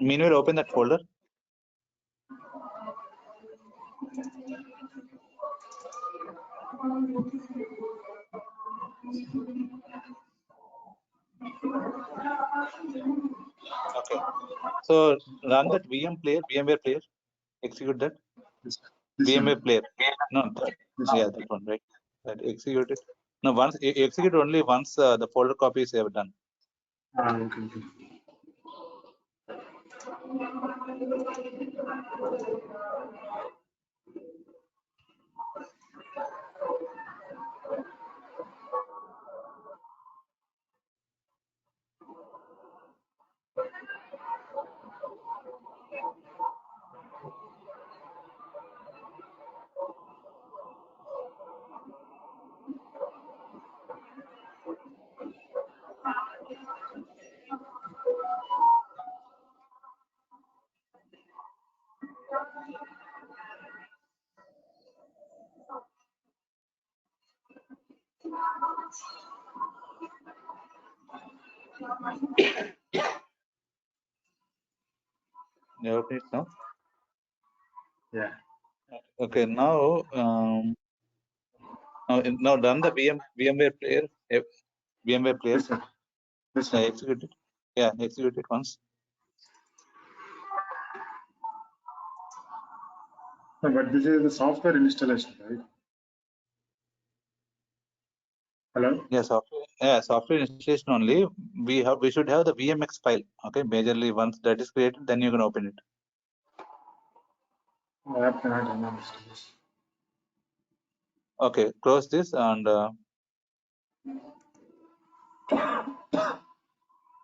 Meanwhile, open that folder. Okay. So run that VMware player. Execute that. This VMware one. player. No, that one, right? That execute it. No, once execute only once the folder copies have done. Okay. You open it now. Yeah. Okay, now now done the VMware player. VMware player. This one. This Yeah, one. execute it. Yeah, execute it once. No, but this is the software installation, right? Hello? Yeah, software installation only. We should have the VMX file. Okay, majorly once that is created, then you can open it. I have cannot understand this. Okay, close this and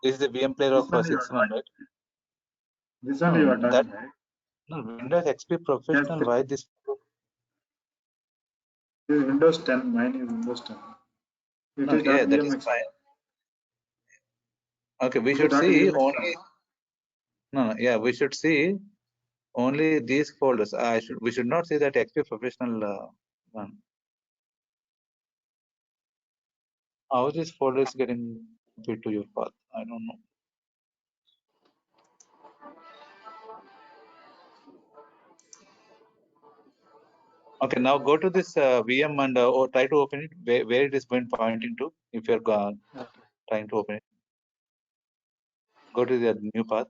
this is the VM player This of one you are 6.1, right? This one you are that talking, right? no, Windows XP Professional. Yes. Why this? This is Windows 10. Mine is Windows 10. It No, is yeah, that is .vmx. fine. Okay, we It is should see .vmx only. file. No, yeah, we should see only these folders. We should not see that XP Professional one. How this folder is getting copied to your path? I don't know. Okay, now go to this VM and try to open it where it is pointing to. If you're trying to open it, go to the new path.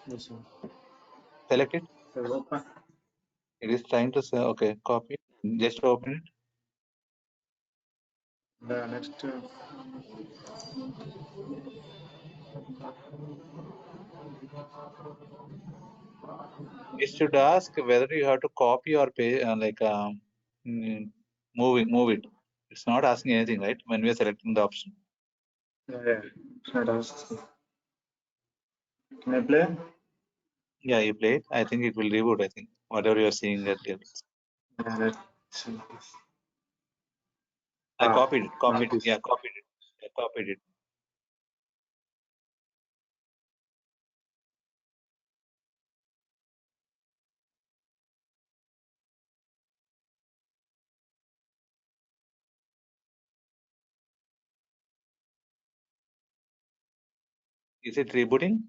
This one. Select it. Open. It is trying to say, okay, copy. Just open it. The next. It should ask whether you have to copy or pay, move it. It's not asking anything, right? When we are selecting the option. Yeah. Should ask. Can I play? Yeah, you play it. I think it will reboot. I think whatever you are seeing that. Yeah, let's see this. I copied it. Not Copied it. this. Yeah, copied it. I copied it. Is it rebooting?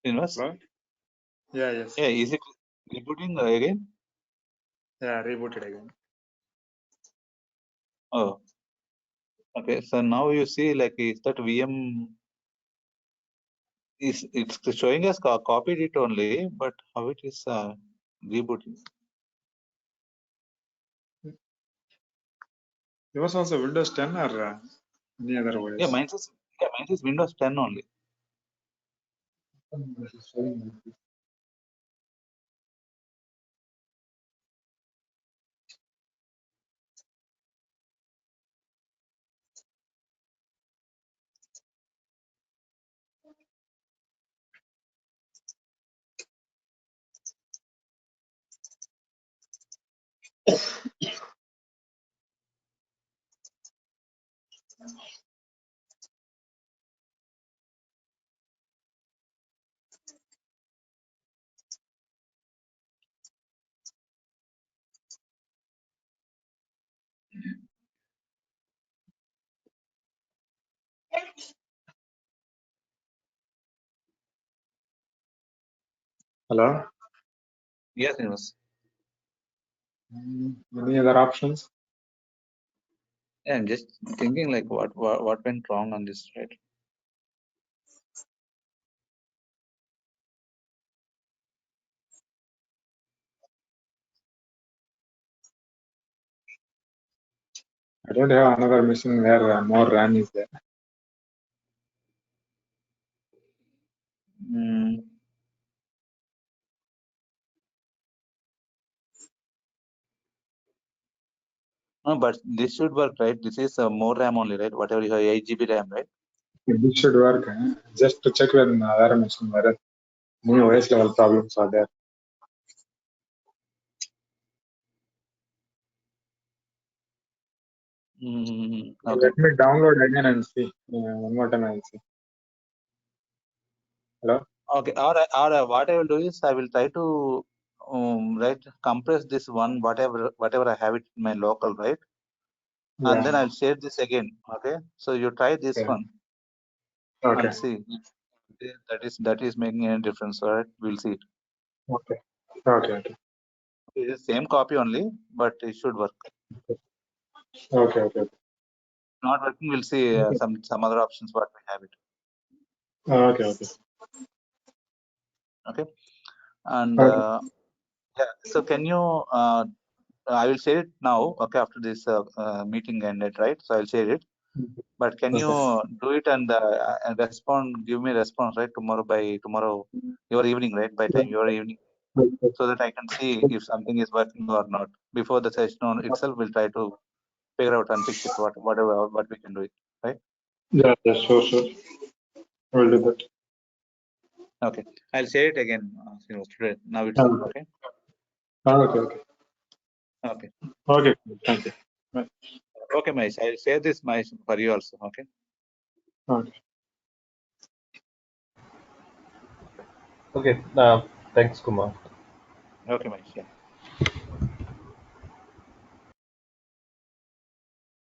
Invest? Hello? Yeah, yes. Yeah, is it rebooting again? Yeah, rebooted again. Oh, okay. So now you see, like, is that VM is it's showing us copied it only, but how it is rebooting? Yours also Windows 10 or any other Yeah, OS? mine is Windows 10 only. This is showing. Hello? Yes, Srinivas. Any other options? Yeah, I'm just thinking like what went wrong on this, right? I don't have another machine where more RAM is there. Mm. No, but this should work, right? This is more RAM only, right? Whatever you have, 8 GB RAM, right? This should work. Just to check with another machine whether any OS level problems are there. Okay. Let me download again and see. One more time I'll see. Hello? Okay. Or what I will do is I will try to right compress this one whatever I have it in my local, right? And then Yeah. I'll share this again. Okay. So you try this Okay. one Okay. and see if that is making any difference. All right. We'll see. Okay. Okay. Okay. It is same copy only, but it should work. Okay. Okay. Not working, we'll see Okay. some other options what we have it. Okay. Okay. Okay. And Okay. yeah. So can you? I will share it now. Okay. After this meeting ended, right? So I'll share it. But can Okay. you do it and respond? Give me a response, right? Tomorrow, your evening, right? By time your evening, so that I can see if something is working or not. Before the session on itself, we'll try to figure out and fix it. Whatever what we can do it, right? Yeah. Yeah. Sure. Sure. We'll do that. Okay. I'll share it again. Today now itself. Okay. Okay. Okay. Okay. Okay. Okay. Thank you. Bye. Okay, Mahesh. I'll share this Mahesh for you also. Okay. Okay. Okay. Thanks, Kumar. Okay, Mahesh. Yeah.